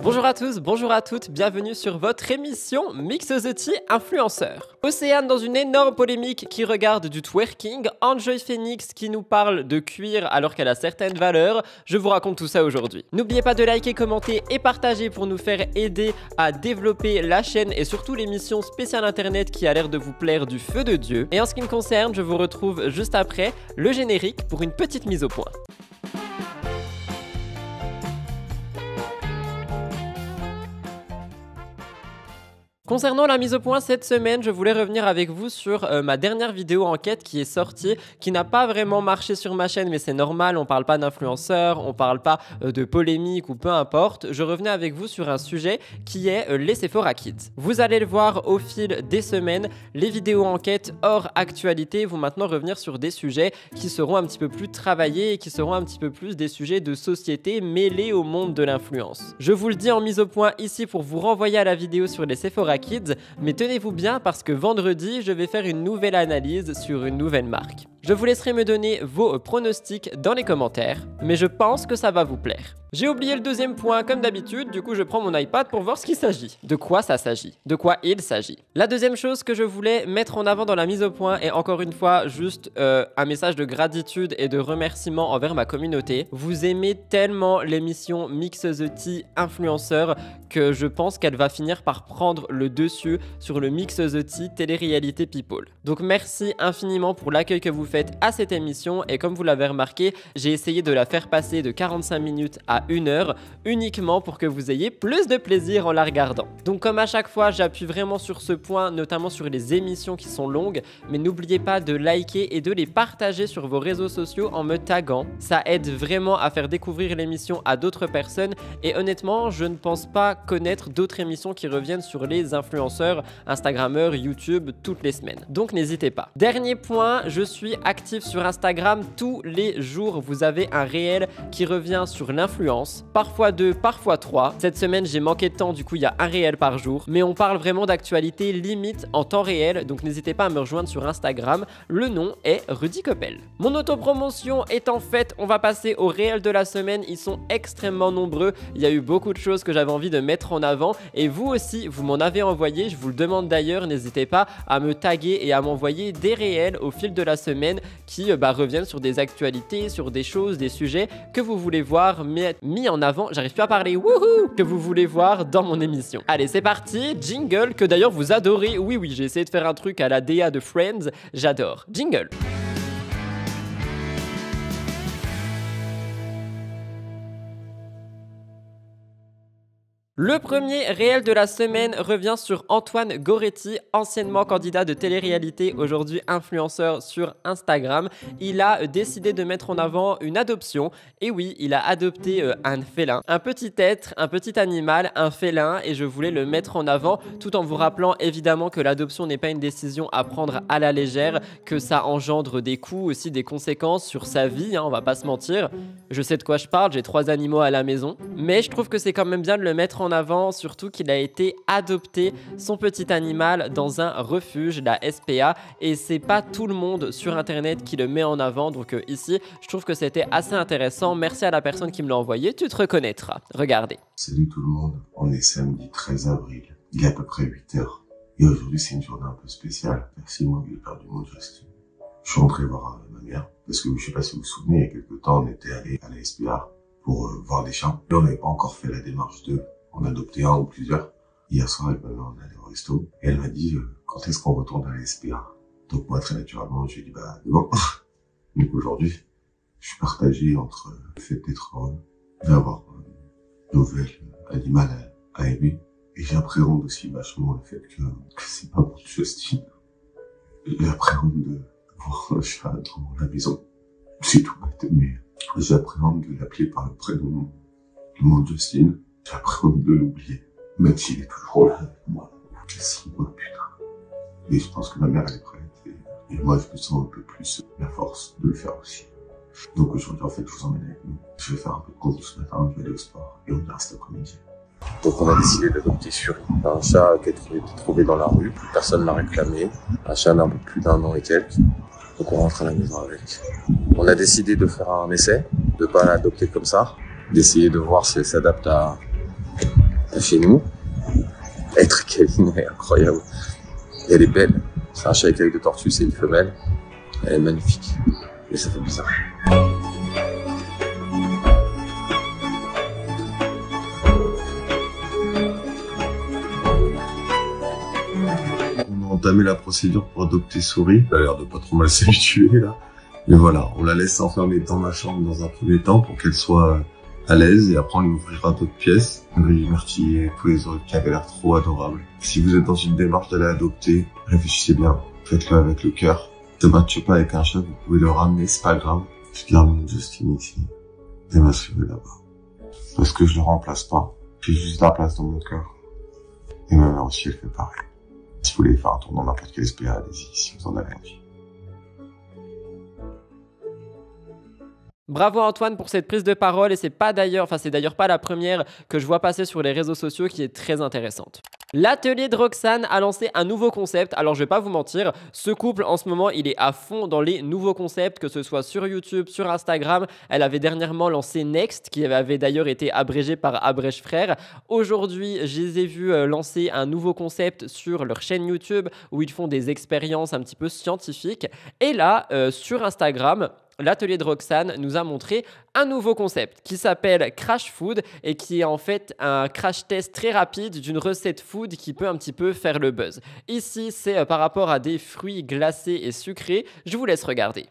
Bonjour à tous, bonjour à toutes, bienvenue sur votre émission Mix the Tea Influenceur. Océane dans une énorme polémique qui regarde du twerking, Enjoy Phoenix qui nous parle de cuir alors qu'elle a certaines valeurs, je vous raconte tout ça aujourd'hui. N'oubliez pas de liker, commenter et partager pour nous faire aider à développer la chaîne et surtout l'émission spéciale internet qui a l'air de vous plaire du feu de Dieu. Et en ce qui me concerne, je vous retrouve juste après le générique pour une petite mise au point. Concernant la mise au point cette semaine, je voulais revenir avec vous sur ma dernière vidéo enquête qui est sortie, qui n'a pas vraiment marché sur ma chaîne, mais c'est normal, on parle pas d'influenceurs, on parle pas de polémique ou peu importe. Je revenais avec vous sur un sujet qui est les Sephora Kids. Vous allez le voir au fil des semaines, les vidéos enquête hors actualité vont maintenant revenir sur des sujets qui seront un petit peu plus travaillés et qui seront un petit peu plus des sujets de société mêlés au monde de l'influence. Je vous le dis en mise au point ici pour vous renvoyer à la vidéo sur les Sephora Kids, mais tenez-vous bien parce que vendredi, je vais faire une nouvelle analyse sur une nouvelle marque. Je vous laisserai me donner vos pronostics dans les commentaires, mais je pense que ça va vous plaire. J'ai oublié le deuxième point comme d'habitude, du coup je prends mon iPad pour voir ce qu'il s'agit. De quoi ça s'agit? De quoi il s'agit? La deuxième chose que je voulais mettre en avant dans la mise au point est encore une fois juste un message de gratitude et de remerciement envers ma communauté. Vous aimez tellement l'émission Mix the Tea Influenceur que je pense qu'elle va finir par prendre le dessus sur le Mix the Tea Télé-réalité People. Donc merci infiniment pour l'accueil que vous faites à cette émission et comme vous l'avez remarqué, j'ai essayé de la faire passer de 45 minutes à 1 heure uniquement pour que vous ayez plus de plaisir en la regardant. Donc comme à chaque fois, j'appuie vraiment sur ce point, notamment sur les émissions qui sont longues, mais n'oubliez pas de liker et de les partager sur vos réseaux sociaux en me taguant. Ça aide vraiment à faire découvrir l'émission à d'autres personnes et honnêtement, je ne pense pas connaître d'autres émissions qui reviennent sur les influenceurs, Instagrammeurs, YouTube toutes les semaines. Donc n'hésitez pas. Dernier point, je suis actif sur Instagram tous les jours. Vous avez un réel qui revient sur l'influence. Parfois 2, parfois 3. Cette semaine, j'ai manqué de temps, du coup, il y a un réel par jour. Mais on parle vraiment d'actualité limite en temps réel, donc n'hésitez pas à me rejoindre sur Instagram. Le nom est Rudy Coppel. Mon autopromotion étant faite, on va passer au réel de la semaine. Ils sont extrêmement nombreux. Il y a eu beaucoup de choses que j'avais envie de mettre en avant. Et vous aussi, vous m'en avez envoyé. Je vous le demande d'ailleurs. N'hésitez pas à me taguer et à m'envoyer des réels au fil de la semaine qui reviennent sur des actualités, sur des choses, des sujets que vous voulez voir mis en avant, j'arrive plus à parler, wouhou, que vous voulez voir dans mon émission. Allez, c'est parti, jingle, que d'ailleurs vous adorez, oui, j'ai essayé de faire un truc à la DA de Friends, j'adore. Jingle. Le premier réel de la semaine revient sur Antoine Goretti, anciennement candidat de télé-réalité, aujourd'hui influenceur sur Instagram. Il a décidé de mettre en avant une adoption. Et oui, il a adopté un félin, un petit être, un petit animal, un félin. Et je voulais le mettre en avant tout en vous rappelant évidemment que l'adoption n'est pas une décision à prendre à la légère, que ça engendre des coûts, aussi des conséquences sur sa vie, on va pas se mentir. Je sais de quoi je parle, j'ai 3 animaux à la maison. Mais je trouve que c'est quand même bien de le mettre en avant, surtout qu'il a été adopté, son petit animal, dans un refuge, la SPA, et c'est pas tout le monde sur internet qui le met en avant, donc ici, je trouve que c'était assez intéressant. Merci à la personne qui me l'a envoyé, tu te reconnaîtras. Regardez. Salut tout le monde, on est samedi 13 avril, il est à peu près 8 heures, et aujourd'hui c'est une journée un peu spéciale, merci moi j'ai perdu mon geste. Je suis rentré voir ma mère, parce que je sais pas si vous vous souvenez, il y a quelques temps on était allé à la SPA pour voir des chiens, et on n'avait pas encore fait la démarche de en adopter un ou plusieurs. Hier soir, avec ma mère, on est allé au resto. Et elle m'a dit, quand est-ce qu'on retourne à la SPA? Donc moi, très naturellement, j'ai dit, bah, demain. Donc aujourd'hui, je suis partagé entre le fait d'être heureux, d'avoir un nouvel animal à aimer. Et j'appréhende aussi vachement le fait que c'est pas pour Justin. J'appréhende de voir un chat dans la maison. C'est tout bête, mais j'appréhende de l'appeler par le prénom de mon Justin. J'appréhende de l'oublier, même s'il est toujours là avec moi. 6 mois, putain. Et je pense que ma mère, elle est prête. Et moi, je me sens un peu plus la force de le faire aussi. Donc aujourd'hui, en fait, je vous emmène avec nous. Je vais faire un peu de course ce matin, je vais aller au sport. Et on ira cet après-midi. Donc on a décidé d'adopter Suri, un chat qui a été trouvé dans la rue. Personne l'a réclamé. Un chat d'un peu plus d'1 an et quelques. Donc on rentre à la maison avec. On a décidé de faire un essai, de pas l'adopter comme ça. D'essayer de voir si elle s'adapte à chez nous. Elle est très câline, elle est incroyable. Et elle est belle. C'est un chat avec de tortue, c'est une femelle. Elle est magnifique. Mais ça fait bizarre. On a entamé la procédure pour adopter Souris. Elle a l'air de pas trop mal s'habituer là. Mais voilà, on la laisse s'enfermer dans ma chambre dans un premier temps pour qu'elle soit à l'aise et après on lui ouvrira d'autres pièces. On lui émertiller tous les autres qui avaient l'air trop adorables. Si vous êtes dans une démarche d'aller adopter, réfléchissez bien. Faites-le avec le cœur. Ne matchez pas avec un chat, vous pouvez le ramener, c'est pas grave. Je garde mon Justin ici. Et ma souris là-bas. Parce que je le remplace pas. J'ai juste la place dans mon cœur. Et ma mère aussi, elle fait pareil. Si vous voulez faire un tour dans n'importe quel SPA, allez-y, si vous en avez envie. Bravo Antoine pour cette prise de parole et c'est d'ailleurs pas la première que je vois passer sur les réseaux sociaux qui est très intéressante. L'atelier de Roxane a lancé un nouveau concept. Alors je vais pas vous mentir, ce couple en ce moment il est à fond dans les nouveaux concepts, que ce soit sur YouTube, sur Instagram. Elle avait dernièrement lancé Next qui avait d'ailleurs été abrégé par Abrège Frères. Aujourd'hui je les ai vus lancer un nouveau concept sur leur chaîne YouTube où ils font des expériences un petit peu scientifiques. Et là sur Instagram, l'atelier de Roxane nous a montré un nouveau concept qui s'appelle Crash Food et qui est en fait un crash test très rapide d'une recette food qui peut un petit peu faire le buzz. Ici, c'est par rapport à des fruits glacés et sucrés. Je vous laisse regarder.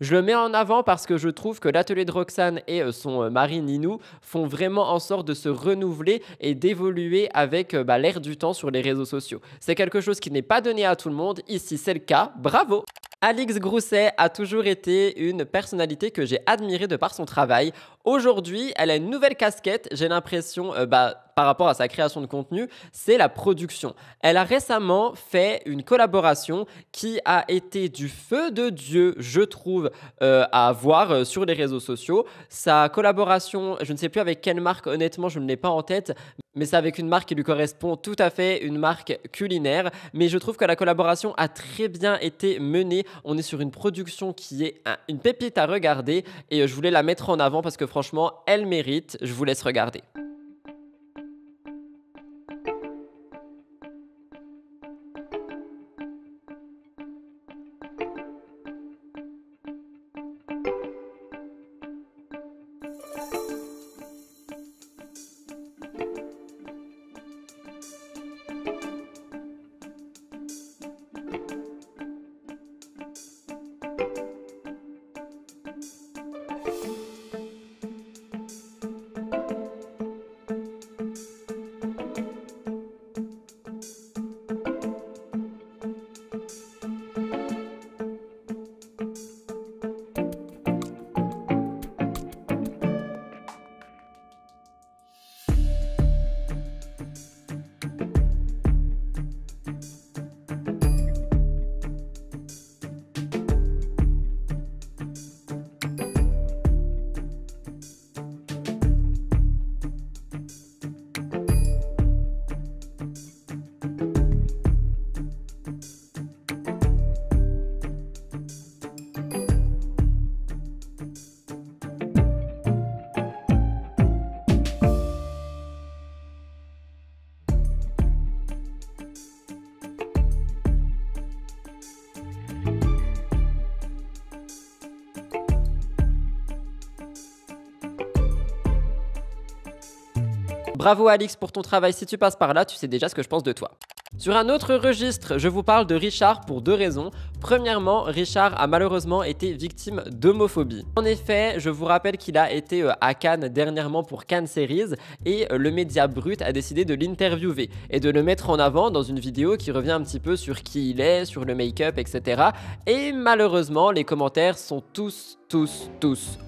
Je le mets en avant parce que je trouve que l'atelier de Roxane et son mari Ninou font vraiment en sorte de se renouveler et d'évoluer avec l'ère du temps sur les réseaux sociaux. C'est quelque chose qui n'est pas donné à tout le monde, ici c'est le cas, bravo! Alix Grousset a toujours été une personnalité que j'ai admirée de par son travail. Aujourd'hui, elle a une nouvelle casquette, j'ai l'impression, par rapport à sa création de contenu, c'est la production. Elle a récemment fait une collaboration qui a été du feu de Dieu, je trouve, à voir sur les réseaux sociaux. Sa collaboration, je ne sais plus avec quelle marque, honnêtement, je ne l'ai pas en tête, mais c'est avec une marque qui lui correspond tout à fait, une marque culinaire. Mais je trouve que la collaboration a très bien été menée. On est sur une production qui est une pépite à regarder et je voulais la mettre en avant parce que franchement, elle mérite. Je vous laisse regarder. Bravo Alix pour ton travail, si tu passes par là, tu sais déjà ce que je pense de toi. Sur un autre registre, je vous parle de Richard pour deux raisons. Premièrement, Richard a malheureusement été victime d'homophobie. En effet, je vous rappelle qu'il a été à Cannes dernièrement pour Cannes Series et le média Brut a décidé de l'interviewer et de le mettre en avant dans une vidéo qui revient un petit peu sur qui il est, sur le make-up, etc. Et malheureusement, les commentaires sont tous tous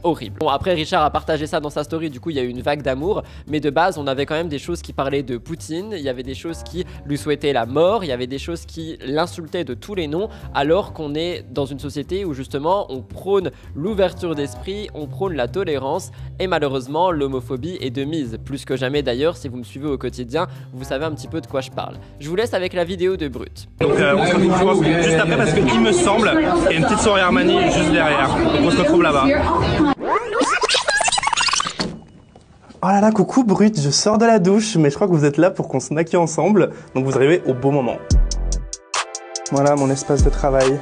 horribles. Bon, après Richard a partagé ça dans sa story, du coup il y a eu une vague d'amour, mais de base on avait quand même des choses qui parlaient de Poutine, il y avait des choses qui lui souhaitaient la mort, il y avait des choses qui l'insultaient de tous les noms, alors qu'on est dans une société où justement on prône l'ouverture d'esprit, on prône la tolérance, et malheureusement l'homophobie est de mise, plus que jamais d'ailleurs. Si vous me suivez au quotidien, vous savez un petit peu de quoi je parle. Je vous laisse avec la vidéo de Brut. Donc on se retrouve je pense, juste après parce qu'il me semble qu'il y a une petite soirée Armani juste derrière, donc on se retrouve là-bas. Oh là là, coucou Brut, je sors de la douche, mais je crois que vous êtes là pour qu'on se maquille ensemble, donc vous arrivez au bon moment. Voilà mon espace de travail.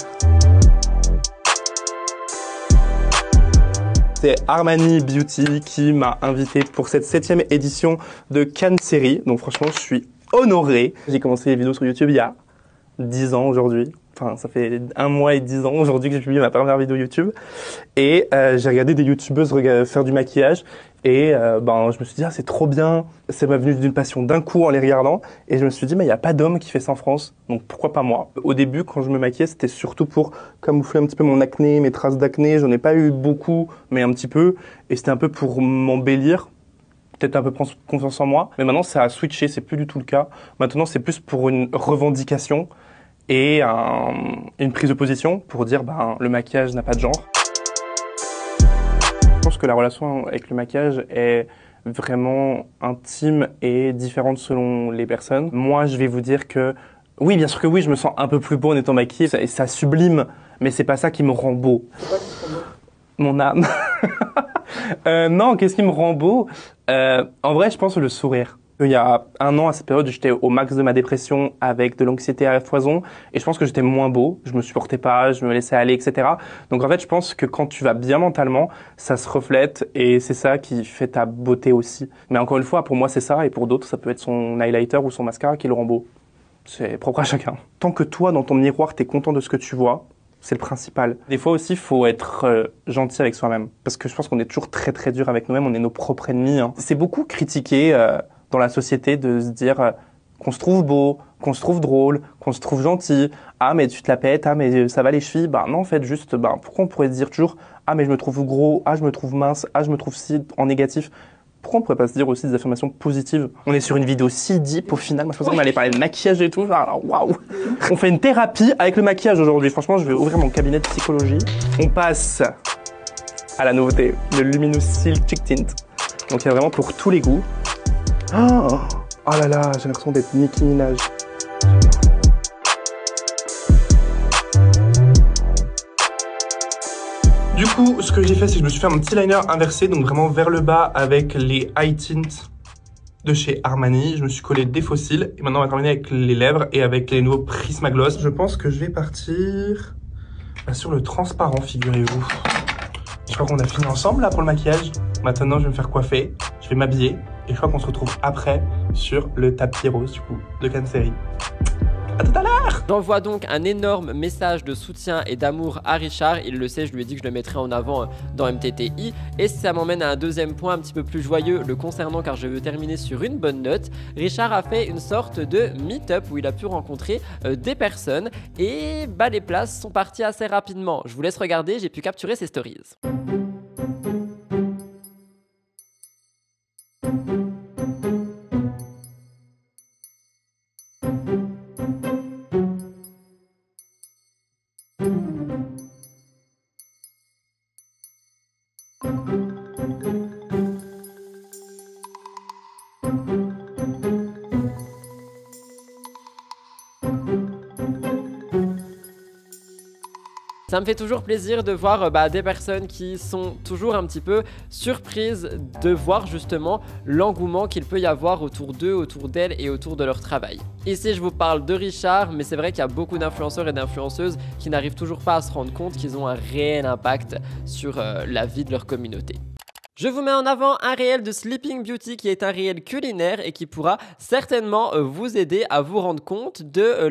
C'est Armani Beauty qui m'a invité pour cette 7e édition de Cannes Série, donc franchement je suis honoré. J'ai commencé les vidéos sur YouTube il y a 10 ans aujourd'hui. Enfin, ça fait 1 mois et 10 ans aujourd'hui que j'ai publié ma première vidéo YouTube. Et j'ai regardé des youtubeuses faire du maquillage. Et je me suis dit, ah, c'est trop bien. Ça m'est venu d'une passion d'un coup en les regardant. Et je me suis dit, mais il n'y a pas d'homme qui fait ça en France. Donc pourquoi pas moi? Au début, quand je me maquillais, c'était surtout pour camoufler un petit peu mon acné, mes traces d'acné. J'en ai pas eu beaucoup, mais un petit peu. Et c'était un peu pour m'embellir. Peut-être un peu prendre confiance en moi. Mais maintenant, ça a switché. C'est plus du tout le cas. Maintenant, c'est plus pour une revendication et une prise de position pour dire le maquillage n'a pas de genre. Je pense que la relation avec le maquillage est vraiment intime et différente selon les personnes. Moi, je vais vous dire que oui, bien sûr que oui, je me sens un peu plus beau en étant maquillée et ça sublime, mais c'est pas ça qui me rend beau. C'est quoi qui te rend beau? Mon âme. Non, qu'est-ce qui me rend beau? En vrai, je pense le sourire. Il y a 1 an, à cette période, j'étais au max de ma dépression avec de l'anxiété à foison et je pense que j'étais moins beau, je me supportais pas, je me laissais aller, etc. Donc en fait, je pense que quand tu vas bien mentalement, ça se reflète et c'est ça qui fait ta beauté aussi. Mais encore une fois, pour moi, c'est ça et pour d'autres, ça peut être son highlighter ou son mascara qui le rend beau. C'est propre à chacun. Tant que toi, dans ton miroir, t'es content de ce que tu vois, c'est le principal. Des fois aussi, il faut être gentil avec soi-même parce que je pense qu'on est toujours très très dur avec nous-mêmes, on est nos propres ennemis. Hein. C'est beaucoup critiqué dans la société de se dire qu'on se trouve beau, qu'on se trouve drôle, qu'on se trouve gentil. Ah mais tu te la pètes, ah mais ça va les chevilles. Non en fait juste, pourquoi on pourrait se dire toujours ah mais je me trouve gros, ah je me trouve mince, ah je me trouve si en négatif. Pourquoi on pourrait pas se dire aussi des affirmations positives? On est sur une vidéo si deep au final. Moi je pensais qu'on allait parler de maquillage et tout. Alors waouh. On fait une thérapie avec le maquillage aujourd'hui. Franchement je vais ouvrir mon cabinet de psychologie. On passe à la nouveauté, le Luminous Silk Cheek Tint. Donc il y a vraiment pour tous les goûts. Oh là là, j'ai l'impression d'être Nicki Minaj. Du coup, ce que j'ai fait, c'est que je me suis fait un petit liner inversé, donc vraiment vers le bas avec les High Tint de chez Armani. Je me suis collé des faux cils et maintenant on va terminer avec les lèvres et avec les nouveaux Prismagloss. Je pense que je vais partir sur le transparent, figurez-vous. Je crois qu'on a fini ensemble là pour le maquillage. Maintenant, je vais me faire coiffer, je vais m'habiller et je crois qu'on se retrouve après sur le tapis rose du coup de Cannes Série. À tout à l'heure! J'envoie donc un énorme message de soutien et d'amour à Richard. Il le sait, je lui ai dit que je le mettrais en avant dans MTTI. Et ça m'emmène à un deuxième point un petit peu plus joyeux le concernant, car je veux terminer sur une bonne note. Richard a fait une sorte de meet-up où il a pu rencontrer des personnes et les places sont parties assez rapidement. Je vous laisse regarder, j'ai pu capturer ses stories. Ça me fait toujours plaisir de voir des personnes qui sont toujours un petit peu surprises de voir justement l'engouement qu'il peut y avoir autour d'eux, autour d'elles et autour de leur travail. Ici je vous parle de Richard, mais c'est vrai qu'il y a beaucoup d'influenceurs et d'influenceuses qui n'arrivent toujours pas à se rendre compte qu'ils ont un réel impact sur la vie de leur communauté. Je vous mets en avant un réel de Sleeping Beauty qui est un réel culinaire et qui pourra certainement vous aider à vous rendre compte de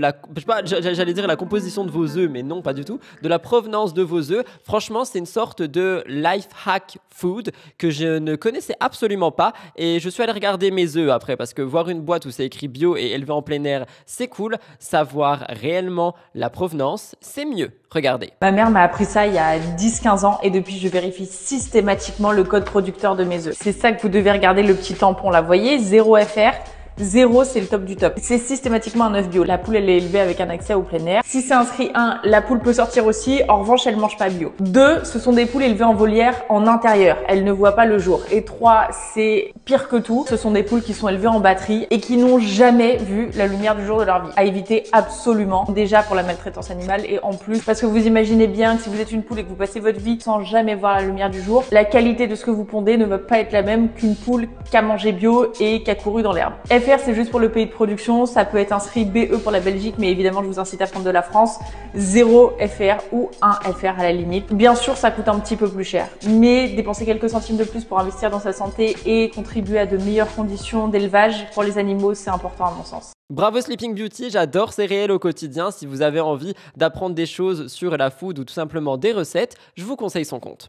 j'allais dire la composition de vos œufs, mais non, pas du tout, de la provenance de vos œufs. Franchement, c'est une sorte de life hack food que je ne connaissais absolument pas et je suis allé regarder mes œufs après parce que voir une boîte où c'est écrit bio et élevé en plein air, c'est cool. Savoir réellement la provenance, c'est mieux. Regardez. Ma mère m'a appris ça il y a 10-15 ans et depuis je vérifie systématiquement le code producteur de mes œufs. C'est ça que vous devez regarder, le petit tampon là, vous voyez, 0 FR. 0, c'est le top du top. C'est systématiquement un œuf bio. La poule, elle est élevée avec un accès au plein air. Si c'est inscrit 1, la poule peut sortir aussi. En revanche, elle mange pas bio. 2, ce sont des poules élevées en volière en intérieur. Elles ne voient pas le jour. Et 3, c'est pire que tout. Ce sont des poules qui sont élevées en batterie et qui n'ont jamais vu la lumière du jour de leur vie. À éviter absolument. Déjà pour la maltraitance animale et en plus parce que vous imaginez bien que si vous êtes une poule et que vous passez votre vie sans jamais voir la lumière du jour, la qualité de ce que vous pondez ne va pas être la même qu'une poule qui a mangé bio et qui a couru dans l'herbe. FR, c'est juste pour le pays de production, ça peut être inscrit BE pour la Belgique, mais évidemment, je vous incite à prendre de la France, 0 FR ou 1 FR à la limite. Bien sûr, ça coûte un petit peu plus cher, mais dépenser quelques centimes de plus pour investir dans sa santé et contribuer à de meilleures conditions d'élevage pour les animaux, c'est important à mon sens. Bravo Sleeping Beauty, j'adore ces réels au quotidien. Si vous avez envie d'apprendre des choses sur la food ou tout simplement des recettes, je vous conseille son compte.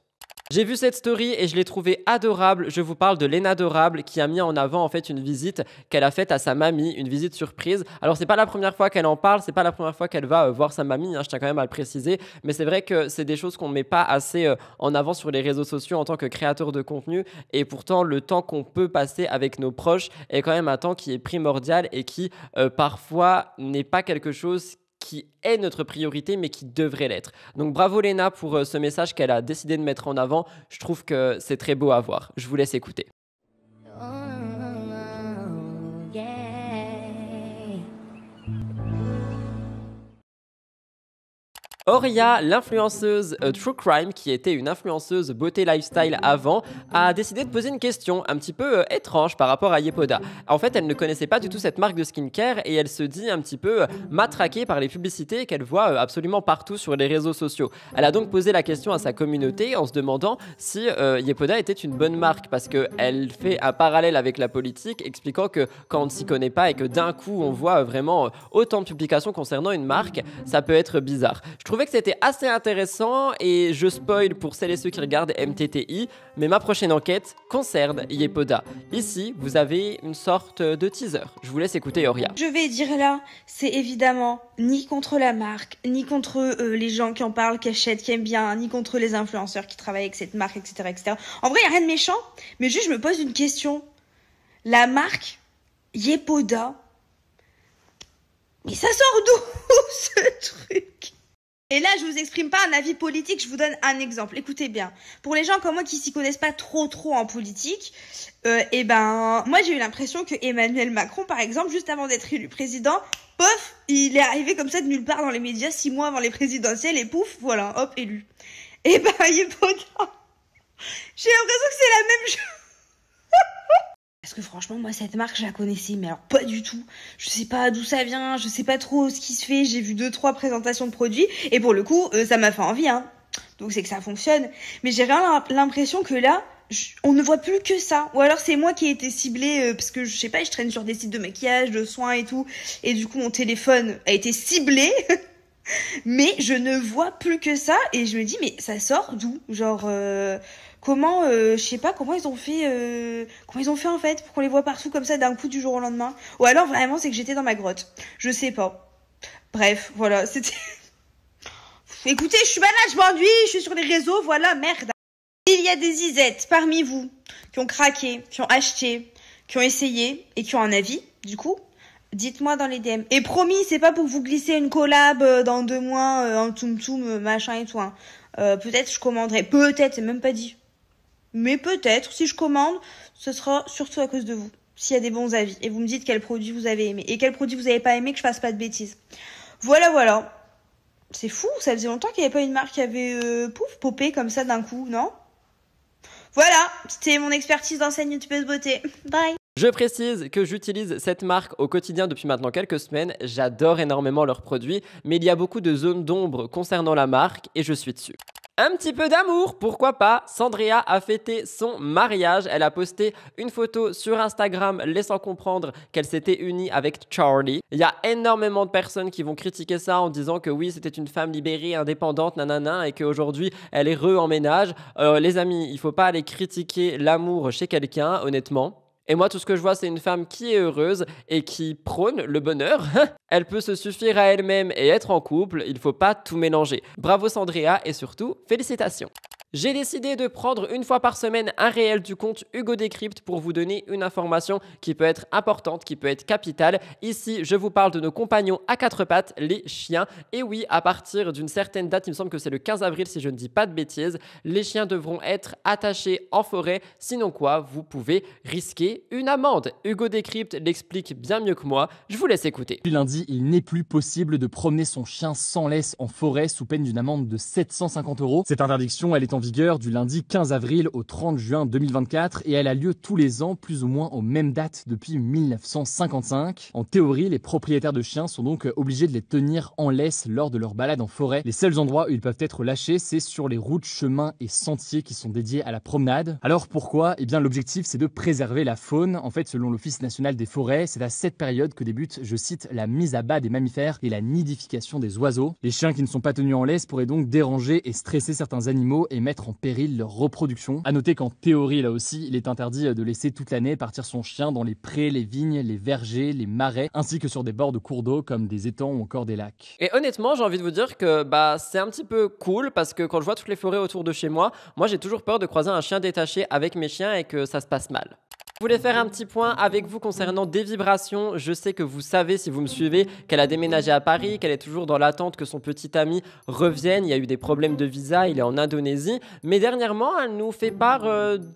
J'ai vu cette story et je l'ai trouvée adorable. Je vous parle de Léna Adorable qui a mis en avant en fait une visite qu'elle a faite à sa mamie, une visite surprise. Alors c'est pas la première fois qu'elle en parle, c'est pas la première fois qu'elle va voir sa mamie, hein, je tiens quand même à le préciser, mais c'est vrai que c'est des choses qu'on ne met pas assez en avant sur les réseaux sociaux en tant que créateur de contenu et pourtant le temps qu'on peut passer avec nos proches est quand même un temps qui est primordial et qui parfois n'est pas quelque chose qui est notre priorité mais qui devrait l'être. Donc bravo Léna pour ce message qu'elle a décidé de mettre en avant. Je trouve que c'est très beau à voir. Je vous laisse écouter. Auria, l'influenceuse True Crime, qui était une influenceuse beauté lifestyle avant, a décidé de poser une question un petit peu étrange par rapport à Yepoda. En fait, elle ne connaissait pas du tout cette marque de skincare et elle se dit un petit peu matraquée par les publicités qu'elle voit absolument partout sur les réseaux sociaux. Elle a donc posé la question à sa communauté en se demandant si Yepoda était une bonne marque parce qu'elle fait un parallèle avec la politique, expliquant que quand on ne s'y connaît pas et que d'un coup on voit vraiment autant de publications concernant une marque, ça peut être bizarre. Je trouvais que c'était assez intéressant et je spoil pour celles et ceux qui regardent MTTI, mais ma prochaine enquête concerne Yepoda. Ici, vous avez une sorte de teaser. Je vous laisse écouter Auria. Je vais dire là, c'est évidemment ni contre la marque, ni contre les gens qui en parlent, qui achètent, qui aiment bien, ni contre les influenceurs qui travaillent avec cette marque, etc. etc. En vrai, il n'y a rien de méchant, mais juste je me pose une question. La marque Yepoda, mais ça sort d'où ce truc ? Et là, je vous exprime pas un avis politique, je vous donne un exemple. Écoutez bien. Pour les gens comme moi qui s'y connaissent pas trop en politique, moi j'ai eu l'impression que Emmanuel Macron, par exemple, juste avant d'être élu président, pof, il est arrivé comme ça de nulle part dans les médias 6 mois avant les présidentielles et pouf, voilà, hop, élu. Et ben, Yepoda, j'ai l'impression que c'est la même chose. Parce que franchement, moi, cette marque, je la connaissais, mais alors pas du tout. Je sais pas d'où ça vient, je sais pas trop ce qui se fait. J'ai vu 2-3 présentations de produits, et pour le coup, ça m'a fait envie, hein. Donc c'est que ça fonctionne. Mais j'ai vraiment l'impression que là, on ne voit plus que ça. Ou alors c'est moi qui ai été ciblée, parce que je sais pas, je traîne sur des sites de maquillage, de soins et tout, et du coup, mon téléphone a été ciblé. Mais je ne vois plus que ça, et je me dis, mais ça sort d'où ? Genre... Comment, je sais pas comment ils ont fait en fait pour qu'on les voit partout comme ça d'un coup du jour au lendemain. Ou alors vraiment c'est que j'étais dans ma grotte. Je sais pas. Bref, voilà, c'était... Écoutez, je suis malade, je m'ennuie, je suis sur les réseaux, voilà, merde. Il y a des isettes parmi vous qui ont craqué, qui ont acheté, qui ont essayé et qui ont un avis, du coup, dites-moi dans les DM. Et promis, c'est pas pour vous glisser une collab dans 2 mois, un toum machin et tout, hein. Peut-être je commanderai, peut-être, c'est même pas dit. Mais peut-être, si je commande, ce sera surtout à cause de vous. S'il y a des bons avis. Et vous me dites quel produit vous avez aimé. Et quel produit vous avez pas aimé, que je fasse pas de bêtises. Voilà. C'est fou, ça faisait longtemps qu'il n'y avait pas une marque qui avait, popé comme ça d'un coup, non ? Voilà, c'était mon expertise d'enseigne youtubeuse beauté. Bye. Je précise que j'utilise cette marque au quotidien depuis maintenant quelques semaines. J'adore énormément leurs produits, mais il y a beaucoup de zones d'ombre concernant la marque et je suis dessus. Un petit peu d'amour, pourquoi pas? Sandrea a fêté son mariage. Elle a posté une photo sur Instagram laissant comprendre qu'elle s'était unie avec Charlie. Il y a énormément de personnes qui vont critiquer ça en disant que oui, c'était une femme libérée, indépendante, nanana, et qu'aujourd'hui, elle est en ménage. Les amis, il faut pas aller critiquer l'amour chez quelqu'un, honnêtement. Et moi, tout ce que je vois, c'est une femme qui est heureuse et qui prône le bonheur. Elle peut se suffire à elle-même et être en couple, il faut pas tout mélanger. Bravo Sandrea et surtout, félicitations. J'ai décidé de prendre une fois par semaine un réel du compte Hugo Décrypte pour vous donner une information qui peut être importante, qui peut être capitale. Ici, je vous parle de nos compagnons à quatre pattes, les chiens. Et oui, à partir d'une certaine date, il me semble que c'est le 15 avril si je ne dis pas de bêtises, les chiens devront être attachés en forêt. Sinon quoi, vous pouvez risquer une amende. Hugo Décrypte l'explique bien mieux que moi. Je vous laisse écouter. Depuis lundi, il n'est plus possible de promener son chien sans laisse en forêt sous peine d'une amende de 750 €. Cette interdiction, elle est en vigueur du lundi 15 avril au 30 juin 2024 et elle a lieu tous les ans plus ou moins aux mêmes dates depuis 1955. En théorie, les propriétaires de chiens sont donc obligés de les tenir en laisse lors de leur balade en forêt. Les seuls endroits où ils peuvent être lâchés, c'est sur les routes, chemins et sentiers qui sont dédiés à la promenade. Alors pourquoi? Eh bien l'objectif c'est de préserver la faune. En fait, selon l'Office national des forêts, c'est à cette période que débute, je cite, la mise à bas des mammifères et la nidification des oiseaux. Les chiens qui ne sont pas tenus en laisse pourraient donc déranger et stresser certains animaux et mettre en péril leur reproduction. A noter qu'en théorie, là aussi, il est interdit de laisser toute l'année partir son chien dans les prés, les vignes, les vergers, les marais, ainsi que sur des bords de cours d'eau comme des étangs ou encore des lacs. Et honnêtement, j'ai envie de vous dire que c'est un petit peu cool parce que quand je vois toutes les forêts autour de chez moi, j'ai toujours peur de croiser un chien détaché avec mes chiens et que ça se passe mal. Je voulais faire un petit point avec vous concernant Des Vibrations. Je sais que vous savez, si vous me suivez, qu'elle a déménagé à Paris, qu'elle est toujours dans l'attente que son petit ami revienne. Il y a eu des problèmes de visa, il est en Indonésie. Mais dernièrement, elle nous fait part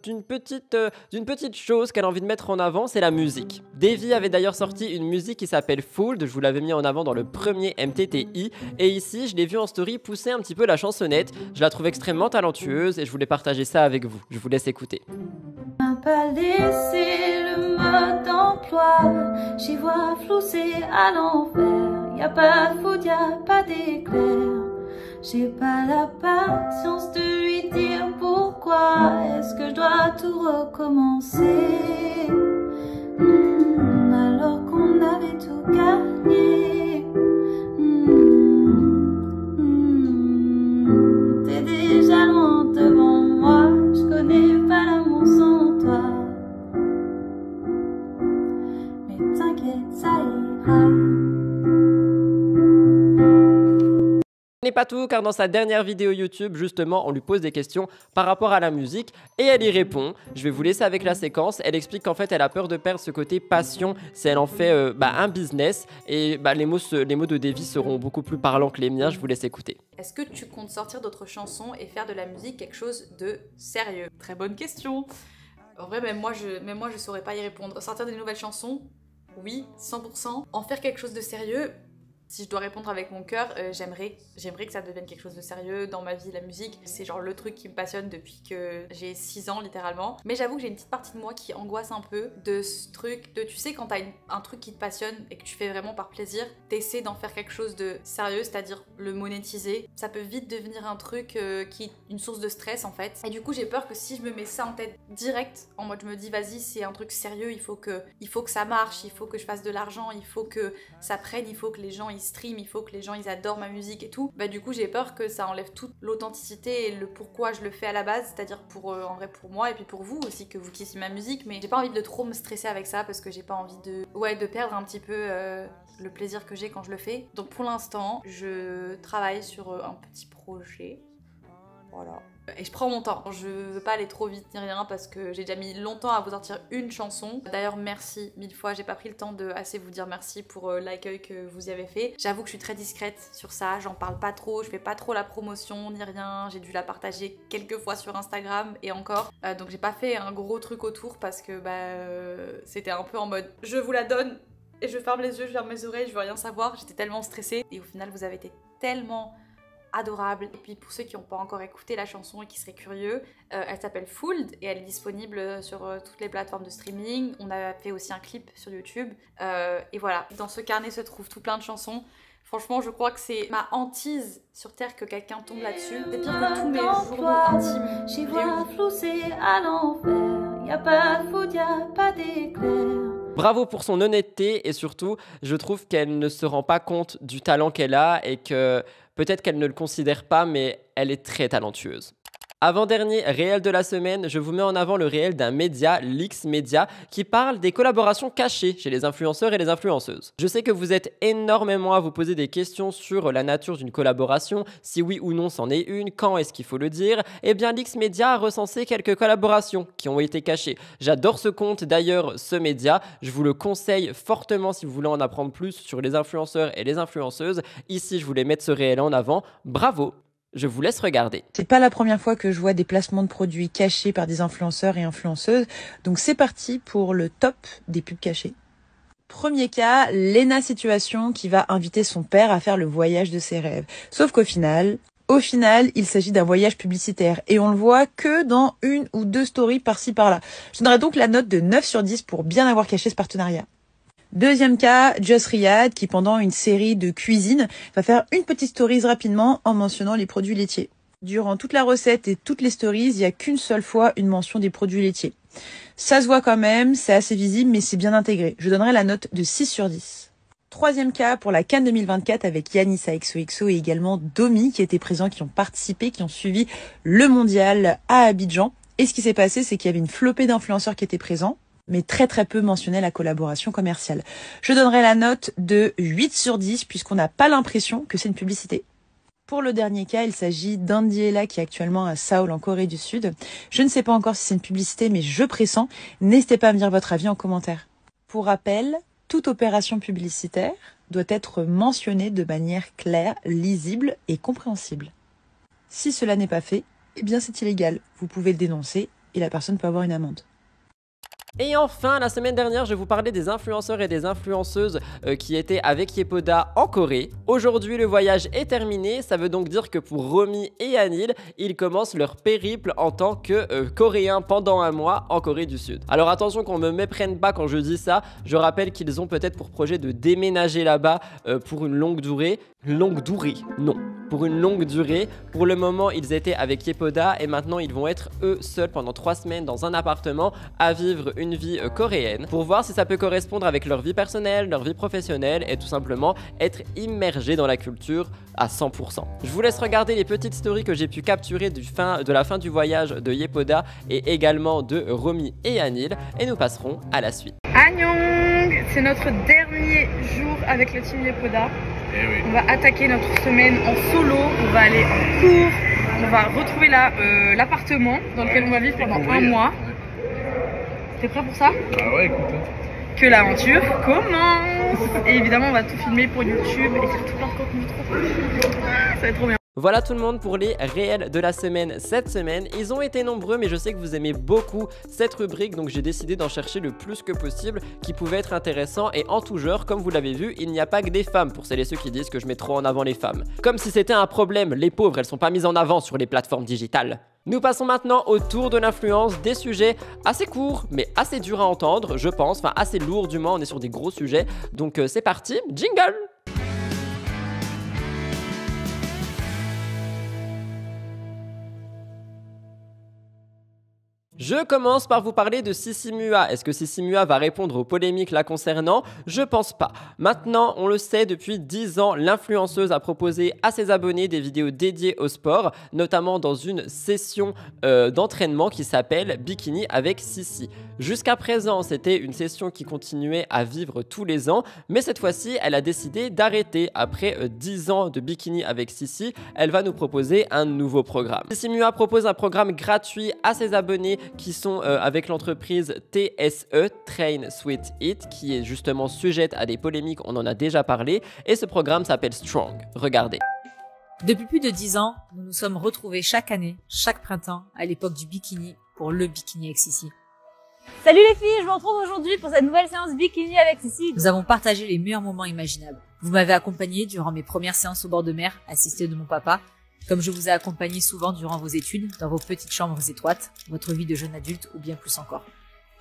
d'une petite chose qu'elle a envie de mettre en avant, c'est la musique. Davy avait d'ailleurs sorti une musique qui s'appelle Fooled, je vous l'avais mis en avant dans le premier MTTI. Et ici, je l'ai vu en story pousser un petit peu la chansonnette. Je la trouve extrêmement talentueuse et je voulais partager ça avec vous. Je vous laisse écouter. M'a pas laissé le mode d'emploi, j'y vois flou, c'est à l'envers. Y a pas de foudre, y a pas d'éclair. J'ai pas la patience de lui dire pourquoi. Est-ce que je dois tout recommencer alors qu'on avait tout gagné. T'es déjà loin devant moi, je connais pas l'amour sans toi. Mais t'inquiète, ça ira. Ce n'est pas tout, car dans sa dernière vidéo YouTube, justement, on lui pose des questions par rapport à la musique et elle y répond. Je vais vous laisser avec la séquence. Elle explique qu'en fait, elle a peur de perdre ce côté passion si elle en fait un business. Et les mots de Davy seront beaucoup plus parlants que les miens. Je vous laisse écouter. Est-ce que tu comptes sortir d'autres chansons et faire de la musique quelque chose de sérieux? Très bonne question. En vrai, même moi, je saurais pas y répondre. Sortir des nouvelles chansons, oui, 100%. En faire quelque chose de sérieux, si je dois répondre avec mon cœur, j'aimerais que ça devienne quelque chose de sérieux dans ma vie, la musique. C'est genre le truc qui me passionne depuis que j'ai 6 ans littéralement. Mais j'avoue que j'ai une petite partie de moi qui angoisse un peu de ce truc de, tu sais, quand t'as un truc qui te passionne et que tu fais vraiment par plaisir, t'essaies d'en faire quelque chose de sérieux, c'est-à-dire le monétiser. Ça peut vite devenir un truc qui est une source de stress en fait. Et du coup j'ai peur que si je me mets ça en tête direct, en mode je me dis vas-y c'est un truc sérieux, il faut que ça marche, il faut que je fasse de l'argent, il faut que ça prenne, il faut que les gens stream, il faut que les gens ils adorent ma musique et tout, du coup j'ai peur que ça enlève toute l'authenticité et le pourquoi je le fais à la base, c'est-à-dire en vrai pour moi et puis pour vous aussi, que vous kiffiez ma musique, mais j'ai pas envie de trop me stresser avec ça parce que j'ai pas envie de perdre un petit peu le plaisir que j'ai quand je le fais. Donc pour l'instant je travaille sur un petit projet, voilà. Et je prends mon temps, je veux pas aller trop vite ni rien parce que j'ai déjà mis longtemps à vous sortir une chanson. D'ailleurs merci 1000 fois, j'ai pas pris le temps de assez vous dire merci pour l'accueil que vous y avez fait. J'avoue que je suis très discrète sur ça, j'en parle pas trop, je fais pas trop la promotion ni rien. J'ai dû la partager quelques fois sur Instagram et encore. Donc j'ai pas fait un gros truc autour parce que c'était un peu en mode je vous la donne et je ferme les yeux, je ferme mes oreilles, je veux rien savoir. J'étais tellement stressée et au final vous avez été tellement adorable. Et puis pour ceux qui n'ont pas encore écouté la chanson et qui seraient curieux, elle s'appelle Fooled et elle est disponible sur toutes les plateformes de streaming. On a fait aussi un clip sur YouTube. Et voilà, dans ce carnet se trouvent tout plein de chansons. Franchement, je crois que c'est ma hantise sur Terre que quelqu'un tombe là-dessus. C'est pire que tous mes journaux intimes. J'y vois flousser à l'envers. Y a pas de foudre, y a pas d'éclair. Bravo pour son honnêteté et surtout, je trouve qu'elle ne se rend pas compte du talent qu'elle a et que peut-être qu'elle ne le considère pas, mais elle est très talentueuse. Avant-dernier réel de la semaine, je vous mets en avant le réel d'un média, Lix Media, qui parle des collaborations cachées chez les influenceurs et les influenceuses. Je sais que vous êtes énormément à vous poser des questions sur la nature d'une collaboration, si oui ou non c'en est une, quand est-ce qu'il faut le dire. Eh bien, Lix Media a recensé quelques collaborations qui ont été cachées. J'adore ce compte, d'ailleurs, ce média. Je vous le conseille fortement si vous voulez en apprendre plus sur les influenceurs et les influenceuses. Ici, je voulais mettre ce réel en avant. Bravo! Je vous laisse regarder. C'est pas la première fois que je vois des placements de produits cachés par des influenceurs et influenceuses. Donc c'est parti pour le top des pubs cachées. Premier cas, Lena Situation qui va inviter son père à faire le voyage de ses rêves. Sauf qu'au final, il s'agit d'un voyage publicitaire et on le voit que dans une ou deux stories par-ci par-là. Je donnerai donc la note de 9 sur 10 pour bien avoir caché ce partenariat. Deuxième cas, Just Riyad qui pendant une série de cuisine va faire une petite stories rapidement en mentionnant les produits laitiers. Durant toute la recette et toutes les stories, il n'y a qu'une seule fois une mention des produits laitiers. Ça se voit quand même, c'est assez visible mais c'est bien intégré. Je donnerai la note de 6 sur 10. Troisième cas pour la CAN 2024 avec Yannis XOXO et également Domi qui étaient présents, qui ont participé, qui ont suivi le mondial à Abidjan. Et ce qui s'est passé, c'est qu'il y avait une flopée d'influenceurs qui étaient présents, mais très peu mentionnaient la collaboration commerciale. Je donnerai la note de 8 sur 10 puisqu'on n'a pas l'impression que c'est une publicité. Pour le dernier cas, il s'agit d'Indiela qui est actuellement à Seoul en Corée du Sud. Je ne sais pas encore si c'est une publicité, mais je pressens. N'hésitez pas à me dire votre avis en commentaire. Pour rappel, toute opération publicitaire doit être mentionnée de manière claire, lisible et compréhensible. Si cela n'est pas fait, eh bien c'est illégal. Vous pouvez le dénoncer et la personne peut avoir une amende. Et enfin, la semaine dernière, je vous parlais des influenceurs et des influenceuses qui étaient avec Yepoda en Corée. Aujourd'hui, le voyage est terminé. Ça veut donc dire que pour Romy et Anil, ils commencent leur périple en tant que Coréens pendant un mois en Corée du Sud. Alors attention qu'on me méprenne pas quand je dis ça. Je rappelle qu'ils ont peut-être pour projet de déménager là-bas pour une longue durée. Longue durée, non. Pour une longue durée. Pour le moment, ils étaient avec Yepoda et maintenant ils vont être eux seuls pendant 3 semaines dans un appartement à vivre une vie coréenne pour voir si ça peut correspondre avec leur vie personnelle, leur vie professionnelle et tout simplement être immergé dans la culture à 100%. Je vous laisse regarder les petites stories que j'ai pu capturer de la fin du voyage de Yepoda et également de Romy et Anil et nous passerons à la suite. Annyeong, c'est notre dernier jour avec le team Yepoda. Eh oui. On va attaquer notre semaine en solo, on va aller en cours, on va retrouver l'appartement dans lequel on va vivre pendant un mois. T'es prêt pour ça? Ah ouais, écoute. Que l'aventure commence. Et évidemment on va tout filmer pour YouTube et faire tout plein de contenu trop cool. Ça va être trop bien. Voilà tout le monde pour les réels de la semaine cette semaine. Ils ont été nombreux mais je sais que vous aimez beaucoup cette rubrique donc j'ai décidé d'en chercher le plus que possible qui pouvait être intéressant et en tout genre. Comme vous l'avez vu, il n'y a pas que des femmes pour celles et ceux qui disent que je mets trop en avant les femmes. Comme si c'était un problème, les pauvres elles sont pas mises en avant sur les plateformes digitales. Nous passons maintenant au tour de l'influence, des sujets assez courts mais assez durs à entendre je pense, enfin assez lourds du moins, on est sur des gros sujets. Donc c'est parti, jingle! Je commence par vous parler de Sissi Mua. Est-ce que Sissi Mua va répondre aux polémiques la concernant? Je pense pas. Maintenant, on le sait, depuis 10 ans, l'influenceuse a proposé à ses abonnés des vidéos dédiées au sport, notamment dans une session d'entraînement qui s'appelle Bikini avec Sissi. Jusqu'à présent, c'était une session qui continuait à vivre tous les ans, mais cette fois-ci, elle a décidé d'arrêter. Après 10 ans de Bikini avec Sissi, elle va nous proposer un nouveau programme. Sissi Mua propose un programme gratuit à ses abonnés qui sont avec l'entreprise TSE, Train Sweat Eat, qui est justement sujette à des polémiques, on en a déjà parlé, et ce programme s'appelle Strong. Regardez. Depuis plus de 10 ans, nous nous sommes retrouvés chaque année, chaque printemps, à l'époque du bikini, pour le Bikini avec Sissi. Salut les filles, je vous retrouve aujourd'hui pour cette nouvelle séance Bikini avec Sissi. Nous avons partagé les meilleurs moments imaginables. Vous m'avez accompagné durant mes premières séances au bord de mer, assistée de mon papa, Comme je vous ai accompagné souvent durant vos études, dans vos petites chambres étroites, votre vie de jeune adulte ou bien plus encore.